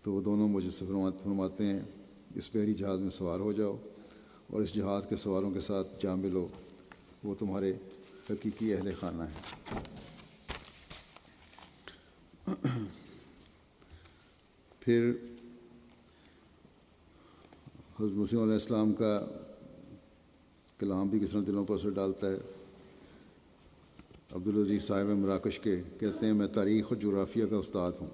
تو وہ دونوں مجھے فرماتے ہیں اس بحری جہاز میں سوار ہو جاؤ اور اس جہاز کے سواروں کے ساتھ جا ملو. وہ تمہارے حقیقی اہل خانہ ہیں. پھر حضرت مسیح علیہ السلام کا کلام بھی کس طرح دلوں پر اثر ڈالتا ہے. عبدالعزیز صاحب مراکش کے کہتے ہیں میں تاریخ اور جغرافیہ کا استاد ہوں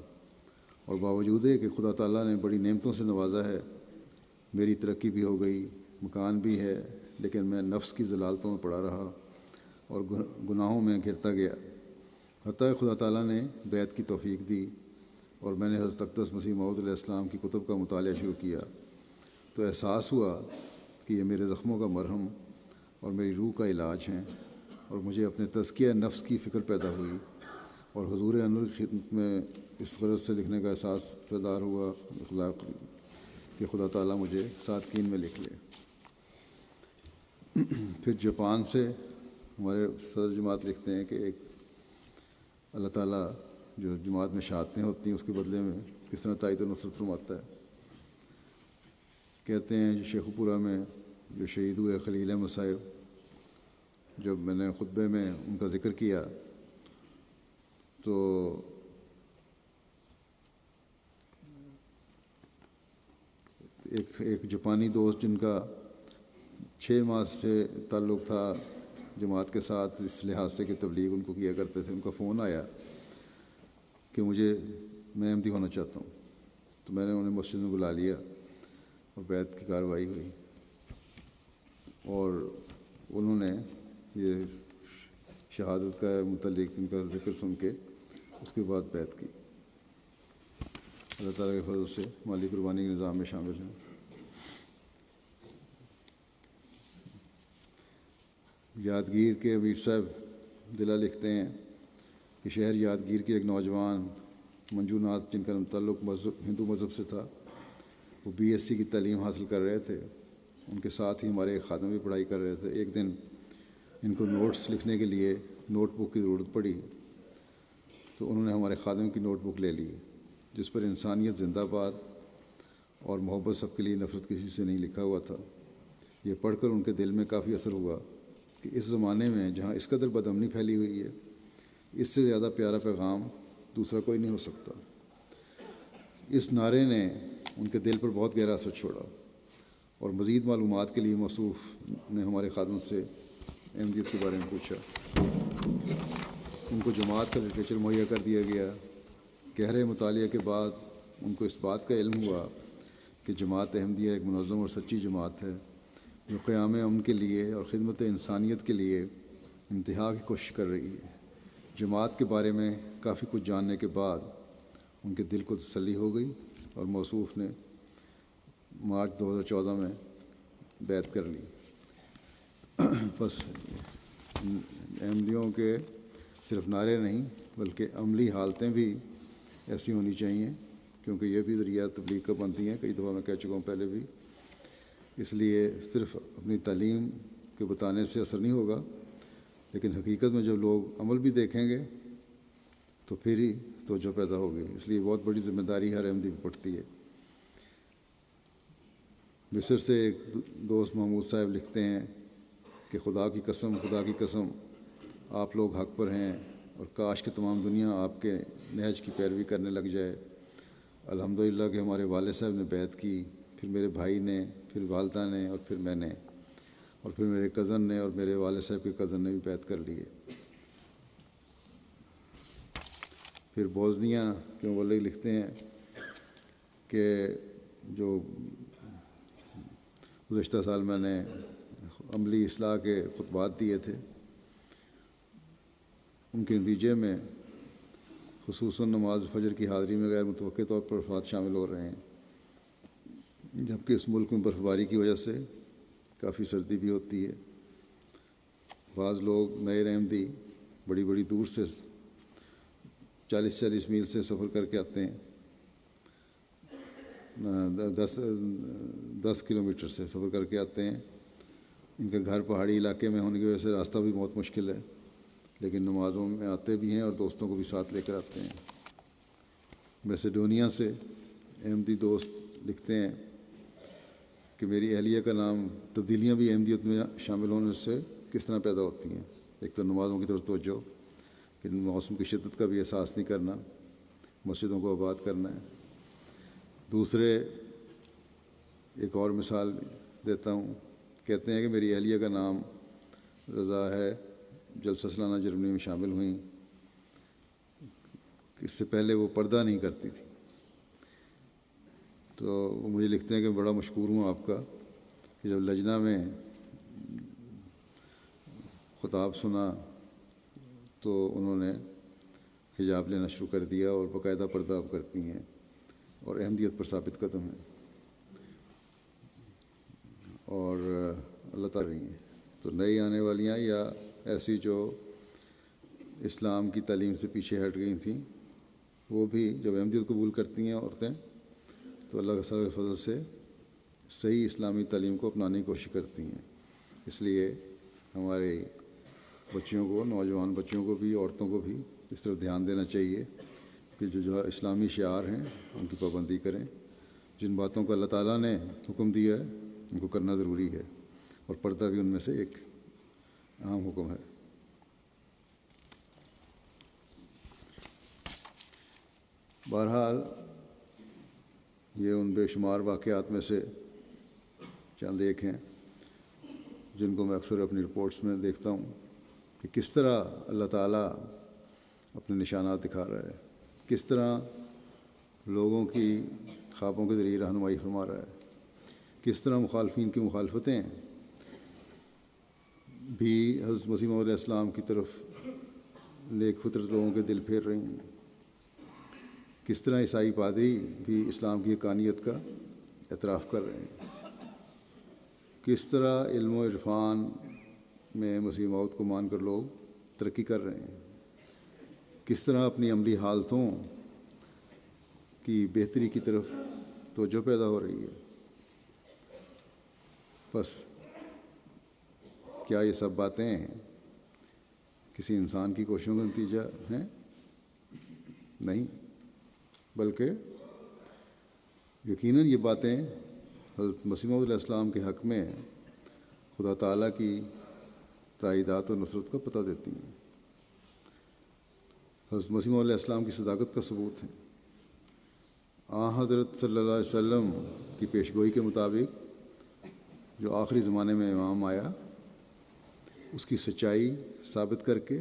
اور باوجود ہے کہ خدا تعالیٰ نے بڑی نعمتوں سے نوازا ہے. میری ترقی بھی ہو گئی, مکان بھی ہے, لیکن میں نفس کی ضلالتوں میں پڑا رہا اور گناہوں میں گرتا گیا. حتیٰ خدا تعالیٰ نے بیعت کی توفیق دی اور میں نے حضرت اقدس مسیح موعود علیہ السلام کی کتب کا مطالعہ شروع کیا تو احساس ہوا کہ یہ میرے زخموں کا مرہم اور میری روح کا علاج ہیں. اور مجھے اپنے تزکیہ نفس کی فکر پیدا ہوئی اور حضور انور کی خدمت میں اس غرض سے لکھنے کا احساس بیدار ہوا اخلاق کہ خدا تعالیٰ مجھے صادقین میں لکھ لے. پھر جاپان سے ہمارے صدر جماعت لکھتے ہیں کہ ایک اللہ تعالیٰ جو جماعت میں شہادتیں ہوتی ہیں اس کے بدلے میں کس طرح تائید و نصرت فرماتا ہے. کہتے ہیں شیخ پورہ میں جو شہید ہوئے خلیل احمد صاحب, جب میں نے خطبے میں ان کا ذکر کیا تو ایک جاپانی دوست جن کا 6 ماہ سے تعلق تھا جماعت کے ساتھ, اس لحاظ سے کہ تبلیغ ان کو کیا کرتے تھے, ان کا فون آیا کہ میں احمدی ہونا چاہتا ہوں. تو میں نے انہیں مسجد میں بلا لیا اور بیعت کی کارروائی ہوئی اور انہوں نے یہ شہادت کا متعلق ان کا ذکر سن کے اس کے بعد بیعت کی. اللہ تعالیٰ کے فضل سے مالی قربانی کے نظام میں شامل ہیں. یادگیر کے امیر صاحب دلہ لکھتے ہیں کہ شہر یادگیر کے ایک نوجوان منجو ناتھ جن کا تعلق ہندو مذہب سے تھا, وہ BSc کی تعلیم حاصل کر رہے تھے. ان کے ساتھ ہی ہمارے ایک خادم بھی پڑھائی کر رہے تھے. ایک دن ان کو نوٹس لکھنے کے لیے نوٹ بک کی ضرورت پڑی تو انہوں نے ہمارے خادم کی نوٹ بک لے لی جس پر انسانیت زندہ باد اور محبت سب کے لیے, نفرت کسی سے نہیں لکھا ہوا تھا. یہ پڑھ کر ان کے دل میں کافی اثر ہوا کہ اس زمانے میں جہاں اس قدر بدامنی پھیلی ہوئی ہے, اس سے زیادہ پیارا پیغام دوسرا کوئی نہیں ہو سکتا. اس نعرے نے ان کے دل پر بہت گہرا اثر چھوڑا اور مزید معلومات کے لیے موصوف نے ہمارے خادم سے احمدیت کے بارے میں پوچھا. ان کو جماعت کا لٹریچر مہیا کر دیا گیا. گہرے مطالعے کے بعد ان کو اس بات کا علم ہوا کہ جماعت احمدیہ ایک منظم اور سچی جماعت ہے جو قیام امن کے لیے اور خدمت انسانیت کے لیے انتہا کی کوشش کر رہی ہے. جماعت کے بارے میں کافی کچھ جاننے کے بعد ان کے دل کو تسلی ہو گئی اور موصوف نے مارچ 2014 میں بیعت کر لی. بس احمدیوں کے صرف نعرے نہیں بلکہ عملی حالتیں بھی ایسی ہونی چاہیے, کیونکہ یہ بھی ذریعہ تبلیغ کا بنتی ہیں. کئی دفعہ میں کہہ چکا ہوں پہلے بھی. اس لیے صرف اپنی تعلیم کے بتانے سے اثر نہیں ہوگا, لیکن حقیقت میں جب لوگ عمل بھی دیکھیں گے تو پھر ہی توجہ پیدا ہوگی. اس لیے بہت بڑی ذمہ داری ہر احمدی پہ پڑتی ہے. مصر سے ایک دوست محمود صاحب لکھتے ہیں کہ خدا کی قسم آپ لوگ حق پر ہیں اور کاش کہ تمام دنیا آپ کے نہج کی پیروی کرنے لگ جائے. الحمدللہ کہ ہمارے والد صاحب نے بیعت کی, پھر میرے بھائی نے, پھر والدہ نے, اور پھر میں نے, اور پھر میرے کزن نے, اور میرے والد صاحب کے کزن نے بھی بیعت کر لی ہے. پھر بوزنیا کے مولوی لکھتے ہیں کہ جو گزشتہ سال میں نے عملی اصلاح کے خطبات دیے تھے، ان کے نتیجے میں خصوصاً نماز فجر کی حاضری میں غیر متوقع طور پر افراد شامل ہو رہے ہیں، جبکہ اس ملک میں برف باری کی وجہ سے کافی سردی بھی ہوتی ہے۔ بعض لوگ نئے احمدی بڑی بڑی دور سے 40 میل سے سفر کر کے آتے ہیں، 10 کلومیٹر سے سفر کر کے آتے ہیں۔ ان کا گھر پہاڑی علاقے میں ہونے کی وجہ سے راستہ بھی بہت مشکل ہے، لیکن نمازوں میں آتے بھی ہیں اور دوستوں کو بھی ساتھ لے کر آتے ہیں۔ میسیڈونیا سے احمدی دوست لکھتے ہیں کہ میری اہلیہ کا نام تبدیلیاں بھی احمدیت میں شامل ہونے سے کس طرح پیدا ہوتی ہیں۔ ایک تو نمازوں کی طرف توجہ، کہ موسم کی شدت کا بھی احساس نہیں کرنا، مسجدوں کو آباد کرنا ہے۔ دوسرے ایک اور مثال دیتا ہوں، کہتے ہیں کہ میری اہلیہ کا نام رضا ہے، جلسہ سالانہ جرمنی میں شامل ہوئیں، اس سے پہلے وہ پردہ نہیں کرتی تھی۔ تو وہ مجھے لکھتے ہیں کہ بڑا مشکور ہوں آپ کا کہ جب لجنہ میں خطاب سنا تو انہوں نے حجاب لینا شروع کر دیا اور باقاعدہ پردہ اب کرتی ہیں اور احمدیت پر ثابت قدم ہیں اور اللہ تعالیٰ رہی ہیں۔ تو نئی آنے والیاں یا ایسی جو اسلام کی تعلیم سے پیچھے ہٹ گئی تھیں، وہ بھی جب احمدیت قبول کرتی ہیں عورتیں تو اللہ کے فضل سے صحیح اسلامی تعلیم کو اپنانے کی کوشش کرتی ہیں۔ اس لیے ہمارے بچیوں کو، نوجوان بچیوں کو بھی، عورتوں کو بھی اس طرف دھیان دینا چاہیے کہ جو اسلامی شعار ہیں ان کی پابندی کریں۔ جن باتوں کو اللہ تعالیٰ نے حکم دیا ہے ان کو کرنا ضروری ہے، اور پردہ بھی ان میں سے ایک اہم حکم ہے۔ بہرحال یہ ان بے شمار واقعات میں سے چند ایک ہیں جن کو میں اکثر اپنی رپورٹس میں دیکھتا ہوں کہ کس طرح اللہ تعالیٰ اپنے نشانات دکھا رہا ہے، کس طرح لوگوں کی خوابوں کے ذریعے رہنمائی فرما رہا ہے، کس طرح مخالفین کی مخالفتیں بھی حضرت مسیح موعود علیہ السلام کی طرف نیک فطرت لوگوں کے دل پھیر رہی ہیں، کس طرح عیسائی پادری بھی اسلام کی حقانیت کا اعتراف کر رہے ہیں، کس طرح علم و عرفان میں مسیح موعود کو مان کر لوگ ترقی کر رہے ہیں، کس طرح اپنی عملی حالتوں کی بہتری کی طرف توجہ پیدا ہو رہی ہے۔ بس کیا یہ سب باتیں کسی انسان کی کوششوں کا نتیجہ ہیں؟ نہیں، بلکہ یقیناً یہ باتیں حضرت مسیح موعود علیہ السلام کے حق میں خدا تعالیٰ کی تائیدات و نصرت کا پتہ دیتی ہیں، حضرت مسیح موعود علیہ السلام کی صداقت کا ثبوت ہے۔ حضرت صلی اللہ علیہ وسلم کی پیشگوئی کے مطابق جو آخری زمانے میں امام آیا، اس کی سچائی ثابت کر کے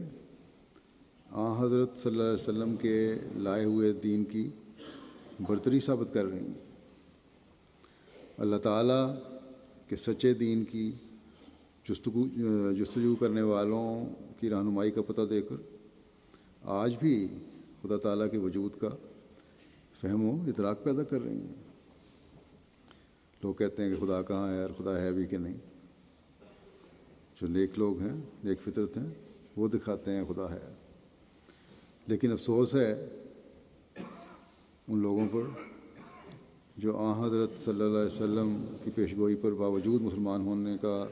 حضرت صلی اللہ علیہ وسلم کے لائے ہوئے دین کی برتری ثابت کر رہی ہیں۔ اللہ تعالیٰ کے سچے دین کی جستجو کرنے والوں کی رہنمائی کا پتہ دے کر آج بھی خدا تعالیٰ کے وجود کا فہم و ادراک پیدا کر رہی ہیں۔ لوگ کہتے ہیں کہ خدا کہاں ہے اور خدا ہے بھی کہ نہیں۔ جو نیک لوگ ہیں، نیک فطرت ہیں، وہ دکھاتے ہیں خدا ہے، لیکن افسوس ہے ان لوگوں پر جو حضرت صلی اللہ علیہ وسلم کی پیشگوئی پر باوجود مسلمان ہونے کا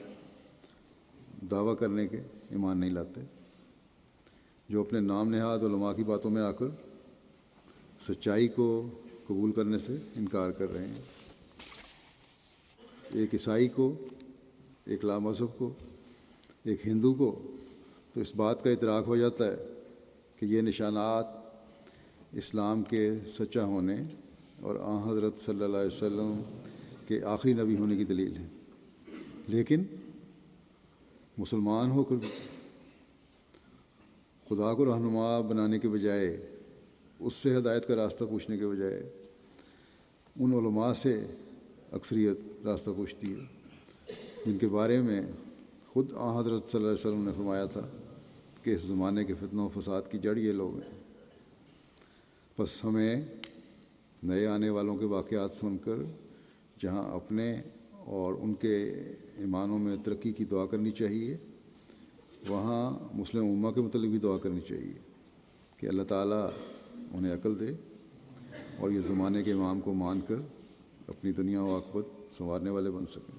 دعویٰ کرنے کے ایمان نہیں لاتے، جو اپنے نام نہاد علماء کی باتوں میں آ کر سچائی کو قبول کرنے سے انکار کر رہے ہیں۔ ایک عیسائی کو، ایک لامذہب کو، ایک ہندو کو تو اس بات کا ادراک ہو جاتا ہے کہ یہ نشانات اسلام کے سچا ہونے اور حضرت صلی اللہ علیہ وسلم کے آخری نبی ہونے کی دلیل ہے، لیکن مسلمان ہو کر خدا کو رہنما بنانے کے بجائے، اس سے ہدایت کا راستہ پوچھنے کے بجائے ان علماء سے اکثریت راستہ پوچھتی ہے جن کے بارے میں خود حضرت صلی اللہ علیہ وسلم نے فرمایا تھا کہ اس زمانے کے فتنہ و فساد کی جڑ یہ لوگ ہیں۔ بس ہمیں نئے آنے والوں کے واقعات سن کر جہاں اپنے اور ان کے ایمانوں میں ترقی کی دعا کرنی چاہیے، وہاں مسلم امہ کے متعلق بھی دعا کرنی چاہیے کہ اللہ تعالیٰ انہیں عقل دے اور یہ زمانے کے امام کو مان کر اپنی دنیا و عاقبت سنوارنے والے بن سکیں۔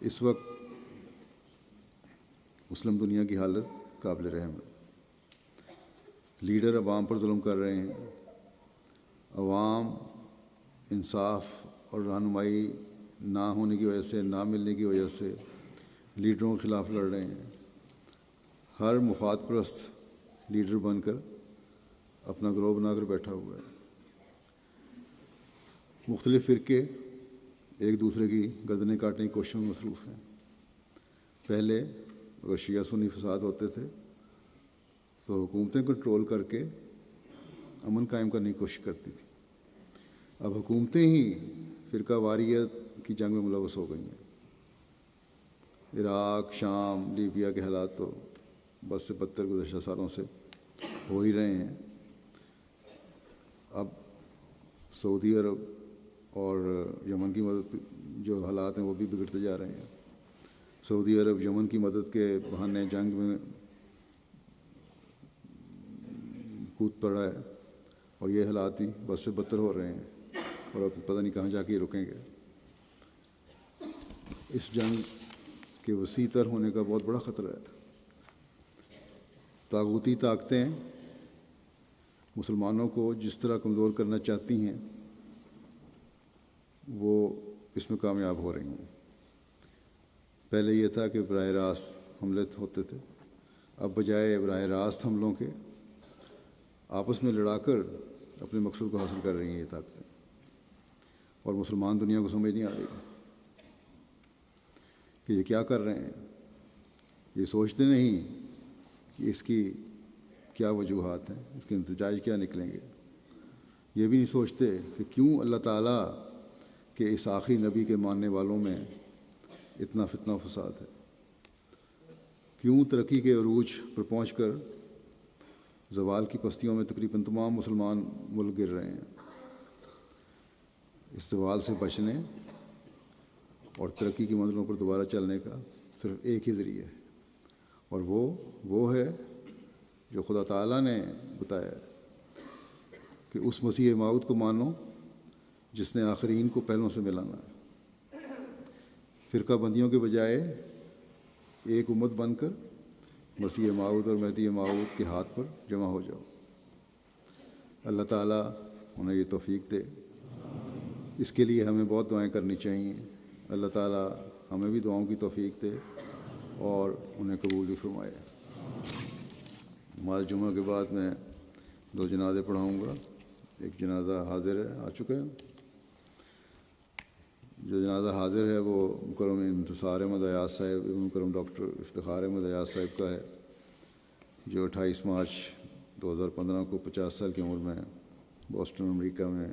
اس وقت مسلم دنیا کی حالت قابل رحم ہے۔ لیڈر عوام پر ظلم کر رہے ہیں، عوام انصاف اور رہنمائی نہ ہونے کی وجہ سے، نہ ملنے کی وجہ سے لیڈروں کے خلاف لڑ رہے ہیں۔ ہر مفاد پرست لیڈر بن کر اپنا گروہ بنا کر بیٹھا ہوا ہے۔ مختلف فرقے ایک دوسرے کی گردنیں کاٹنے کی کوششوں میں مصروف ہیں۔ پہلے اگر شیعہ سنی فساد ہوتے تھے تو حکومتیں کنٹرول کر کے امن قائم کرنے کی کوشش کرتی تھی، اب حکومتیں ہی فرقہ واریت کی جنگ میں ملوث ہو گئی ہیں۔ عراق، شام، لیبیا کے حالات تو بد سے بدتر گزشتہ سالوں سے ہو ہی رہے ہیں۔ اب سعودی عرب اور یمن کی مدد جو حالات ہیں وہ بھی بگڑتے جا رہے ہیں۔ سعودی عرب یمن کی مدد کے بہانے جنگ میں کود پڑا ہے اور یہ حالات ہی بد سے بدتر ہو رہے ہیں اور اب پتہ نہیں کہاں جا کے رکیں گے۔ اس جنگ کے وسیع تر ہونے کا بہت بڑا خطرہ ہے۔ طاغوتی طاقتیں مسلمانوں کو جس طرح کمزور کرنا چاہتی ہیں وہ اس میں کامیاب ہو رہی ہیں۔ پہلے یہ تھا کہ براہ راست حملے ہوتے تھے، اب بجائے براہ راست حملوں کے آپس میں لڑا کر اپنے مقصد کو حاصل کر رہی ہیں یہ طاقتیں، اور مسلمان دنیا کو سمجھ نہیں آ رہی کہ یہ کیا کر رہے ہیں۔ یہ سوچتے نہیں کہ اس کی کیا وجوہات ہیں، اس کے نتائج کیا نکلیں گے۔ یہ بھی نہیں سوچتے کہ کیوں اللہ تعالیٰ کے اس آخری نبی کے ماننے والوں میں اتنا فتنہ و فساد ہے، کیوں ترقی کے عروج پر پہنچ کر زوال کی پستیوں میں تقریباً تمام مسلمان ملک گر رہے ہیں۔ اس زوال سے بچنے اور ترقی کی منزلوں پر دوبارہ چلنے کا صرف ایک ہی ذریعہ ہے، اور وہ ہے جو خدا تعالیٰ نے بتایا ہے کہ اس مسیح موعود کو مانو جس نے آخرین کو پہلوں سے ملانا ہے۔ فرقہ بندیوں کے بجائے ایک امت بن کر مسیح موعود اور مہدی موعود کے ہاتھ پر جمع ہو جاؤ۔ اللہ تعالیٰ انہیں یہ توفیق دے۔ اس کے لیے ہمیں بہت دعائیں کرنی چاہیے۔ اللہ تعالیٰ ہمیں بھی دعاؤں کی توفیق دے اور انہیں قبول بھی فرمائے۔ ہمارے جمعہ کے بعد میں 2 جنازے پڑھاؤں گا۔ ایک جنازہ حاضر ہے، آ چکا ہے۔ جو جنازہ حاضر ہے وہ مکرم انتصار احمد ایاز صاحب، مکرم ڈاکٹر افتخار احمد ایاز صاحب کا ہے، جو 28 مارچ 2015 کو 50 سال کی عمر میں بوسٹن امریکہ میں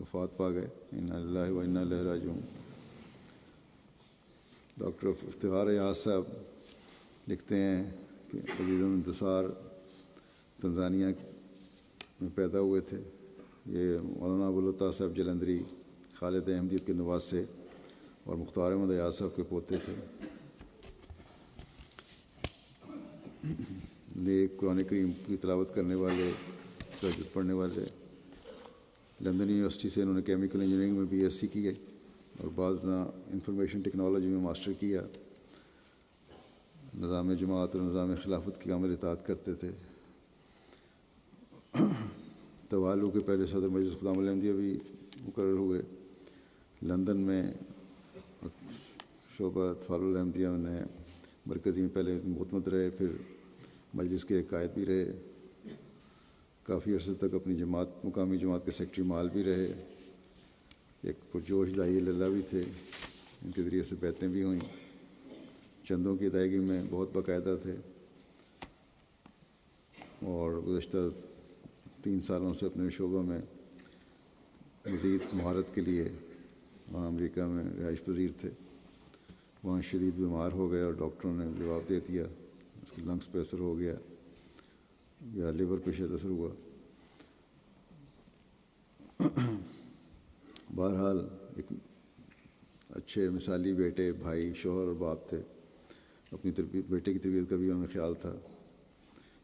وفات پا گئے۔ انا للہ و انا الیہ راجعون۔ ڈاکٹر افتخار ایاز صاحب لکھتے ہیں کہ عزیز انتصار تنزانیہ میں پیدا ہوئے تھے۔ یہ مولانا ابوالعطا صاحب جلندری، خالد احمدیت کے نواسے اور مختار احمد ایاز صاحب کے پوتے تھے۔ نیک قرآن کریم کی تلاوت کرنے والے، تہجد پڑھنے والے۔ لندن یونیورسٹی سے انہوں نے کیمیکل انجینئرنگ میں BSc کی ہے اور بعض انفارمیشن ٹیکنالوجی میں ماسٹر کیا۔ نظام جماعت اور نظام خلافت کی کامل اطاعت کرتے تھے۔ توالو کے پہلے صدر مجلس خدام الاحمدیہ بھی مقرر ہوئے۔ لندن میں شعبہ اطفال الاحمدیہ میں مرکزی میں پہلے معتمد رہے، پھر مجلس کے قائد بھی رہے، کافی عرصے تک اپنی مقامی جماعت کے سیکرٹری مال بھی رہے۔ ایک پرجوش داعی اللہ بھی تھے، ان کے ذریعے سے بیعتیں بھی ہوئیں، چندوں کی ادائیگی میں بہت باقاعدہ تھے، اور گزشتہ 3 سالوں سے اپنے شعبہ میں مزید مہارت کے لیے وہاں امریکہ میں رہائش پذیر تھے. وہاں شدید بیمار ہو گئے اور ڈاکٹروں نے جواب دے دیا اس کے لنگس پہ اثر ہو گیا یا لیور پہ شاید اثر ہوا. بہرحال ایک اچھے مثالی بیٹے، بھائی، شوہر اور باپ تھے. اپنی بیٹے کی تربیت کا بھی انہوں نے خیال تھا.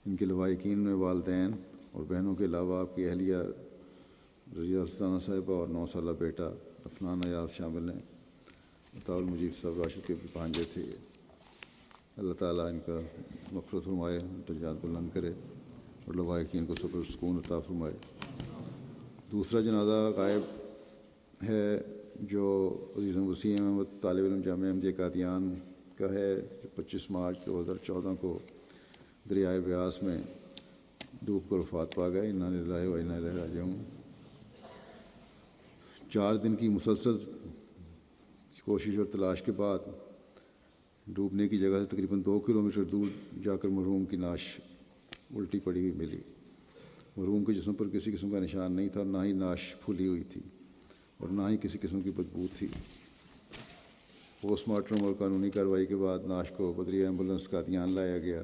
ان کے لواحقین میں والدین اور بہنوں کے علاوہ آپ کی اہلیہ رضیہ سلطانہ صاحبہ اور 9 سالہ بیٹا عفنان ایاز شامل ہیں. عطاء المجیب صاحب راشد کے بھی بھانجے تھے. اللہ تعالیٰ ان کا مغفرت فرمائے، درجات بلند کرے اور لواحقین کو صبر و سکون عطا فرمائے. دوسرا جنازہ غائب ہے جو عزیز وسیم احمد طالب علم جامعہ احمدیہ قادیان کا ہے، جو 25 مارچ 2014 کو دریائے بیاس میں ڈوب کر وفات پا گئے. انا للہ و انا الیہ راجعون. 4 دن کی مسلسل کوشش اور تلاش کے بعد ڈوبنے کی جگہ سے تقریباً 2 کلومیٹر دور جا کر مرحوم کی لاش الٹی پڑی ہوئی ملی. مرحوم کے جسم پر کسی قسم کا نشان نہیں تھا، نہ ہی لاش پھولی ہوئی تھی اور نہ ہی کسی قسم کی بدبو تھی. پوسٹ مارٹم اور قانونی کارروائی کے بعد لاش کو بدری ایمبولینس قادیان لایا گیا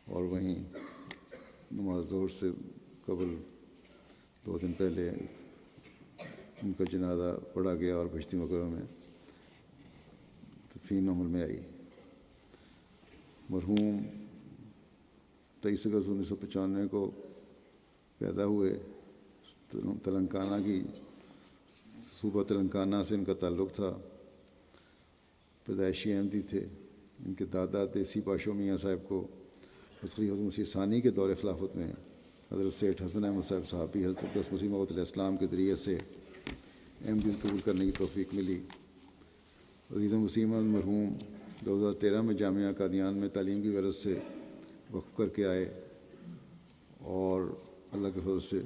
اور وہیں نماز ظہر سے قبل 2 دن پہلے ان کا جنازہ پڑھا گیا اور بھشتی مقبرہ میں تدفین عمل میں آئی. مرحوم 23 اگست 1995 کو پیدا ہوئے. تلنگانہ کی صوبہ تلنگانہ سے ان کا تعلق تھا. پیدائشی احمدی تھے. ان کے دادا دیسی پاشو میاں صاحب کو حضرت مسیح ثانی کے دور خلافت میں حضرت سیٹھ حسن احمد صاحب صحابی حضرت اقدس مسیح موعود علیہ السلام کے ذریعے سے احمدیت قبول کرنے کی توفیق ملی. عزیز وسیم احمد مرحوم 2013 میں جامعہ قادیان میں تعلیم کی غرض سے وقف کر کے آئے اور اللہ کے فضل سے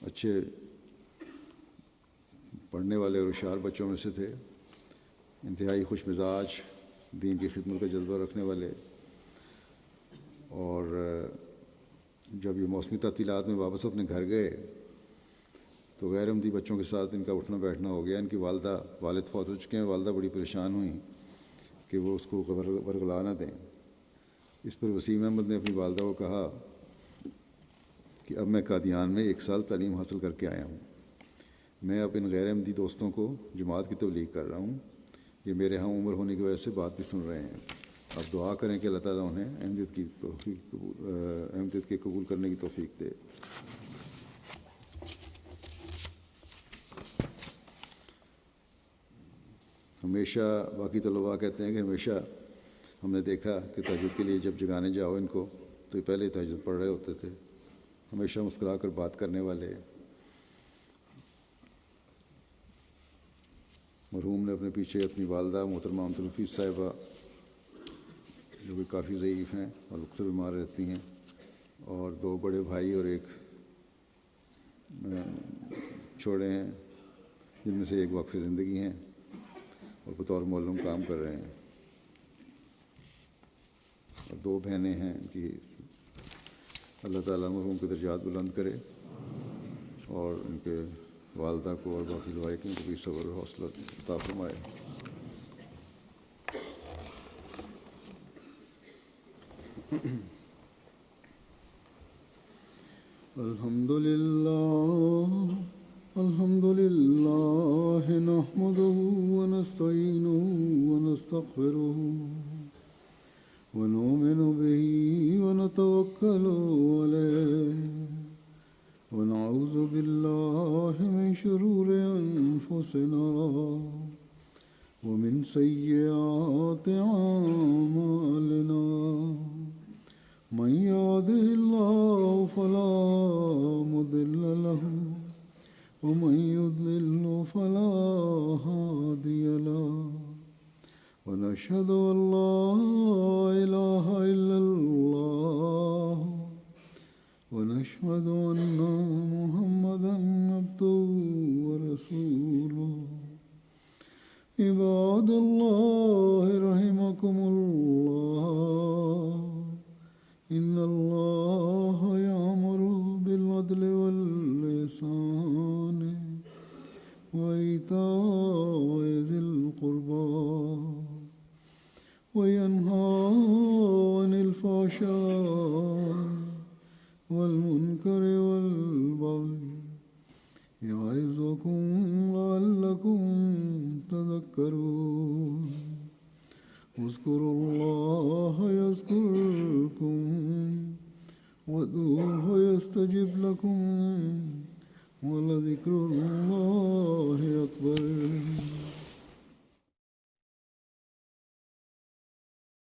اچھے پڑھنے والے اور ہوشیار بچوں میں سے تھے. انتہائی خوش مزاج، دین کی خدمت کا جذبہ رکھنے والے. اور جب یہ موسمی تعطیلات میں واپس اپنے گھر گئے تو غیر احمدی بچوں کے ساتھ ان کا اٹھنا بیٹھنا ہو گیا. ان کی والد فوت ہو چکے ہیں. والدہ بڑی پریشان ہوئیں کہ وہ اس کو ورگلا نہ دیں. اس پر وسیم احمد نے اپنی والدہ کو کہا کہ اب میں قادیان میں 1 سال تعلیم حاصل کر کے آیا ہوں. میں اب ان غیر احمدی دوستوں کو جماعت کی تبلیغ کر رہا ہوں. یہ میرے ہاں عمر ہونے کی وجہ سے بات بھی سن رہے ہیں. آپ دعا کریں کہ اللہ تعالیٰ انہیں احمدیت کے قبول کرنے کی توفیق دے. ہمیشہ باقی طلباء کہتے ہیں کہ ہمیشہ ہم نے دیکھا کہ تہجد کے لیے جب جگانے جاؤ ان کو تو یہ پہلے ہی تہجد پڑھ رہے ہوتے تھے. ہمیشہ مسکرا کر بات کرنے والے. مرحوم نے اپنے پیچھے اپنی والدہ محترمہ امت الحفیظ صاحبہ جو کہ کافی ضعیف ہیں اور اکثر بیمار رہتی ہیں، اور 2 بڑے بھائی اور 1 چھوڑے ہیں جن میں سے ایک وقف زندگی ہیں اور بطور معلم کام کر رہے ہیں، اور 2 بہنیں ہیں. ان کی اللہ تعالیٰ مرحوم کے درجات بلند کرے اور ان کے والدہ کو اور باقی لوائقین کو بھی صبر اور حوصلہ عطا فرمائے. الحمد للہ نحمده ونستعینه ونستغفره ونؤمن به ونتوکل علیہ ونعوذ باللہ من شرور انفسنا ومن سیئات اعمالنا من يهده الله فلا مضل له ومن يضلل فلا هادي له ونشهد أن لا إله إلا الله ونشهد أن محمدا عبده ورسوله. عباد الله رحمكم الله إن الله يأمر بالعدل والإحسان وينهى عن الفحشاء والمنكر والبغي يعظكم لعلكم تذكرون اذكروا الله يذكركم وادعوه يستجب لكم ولذكر الله أكبر.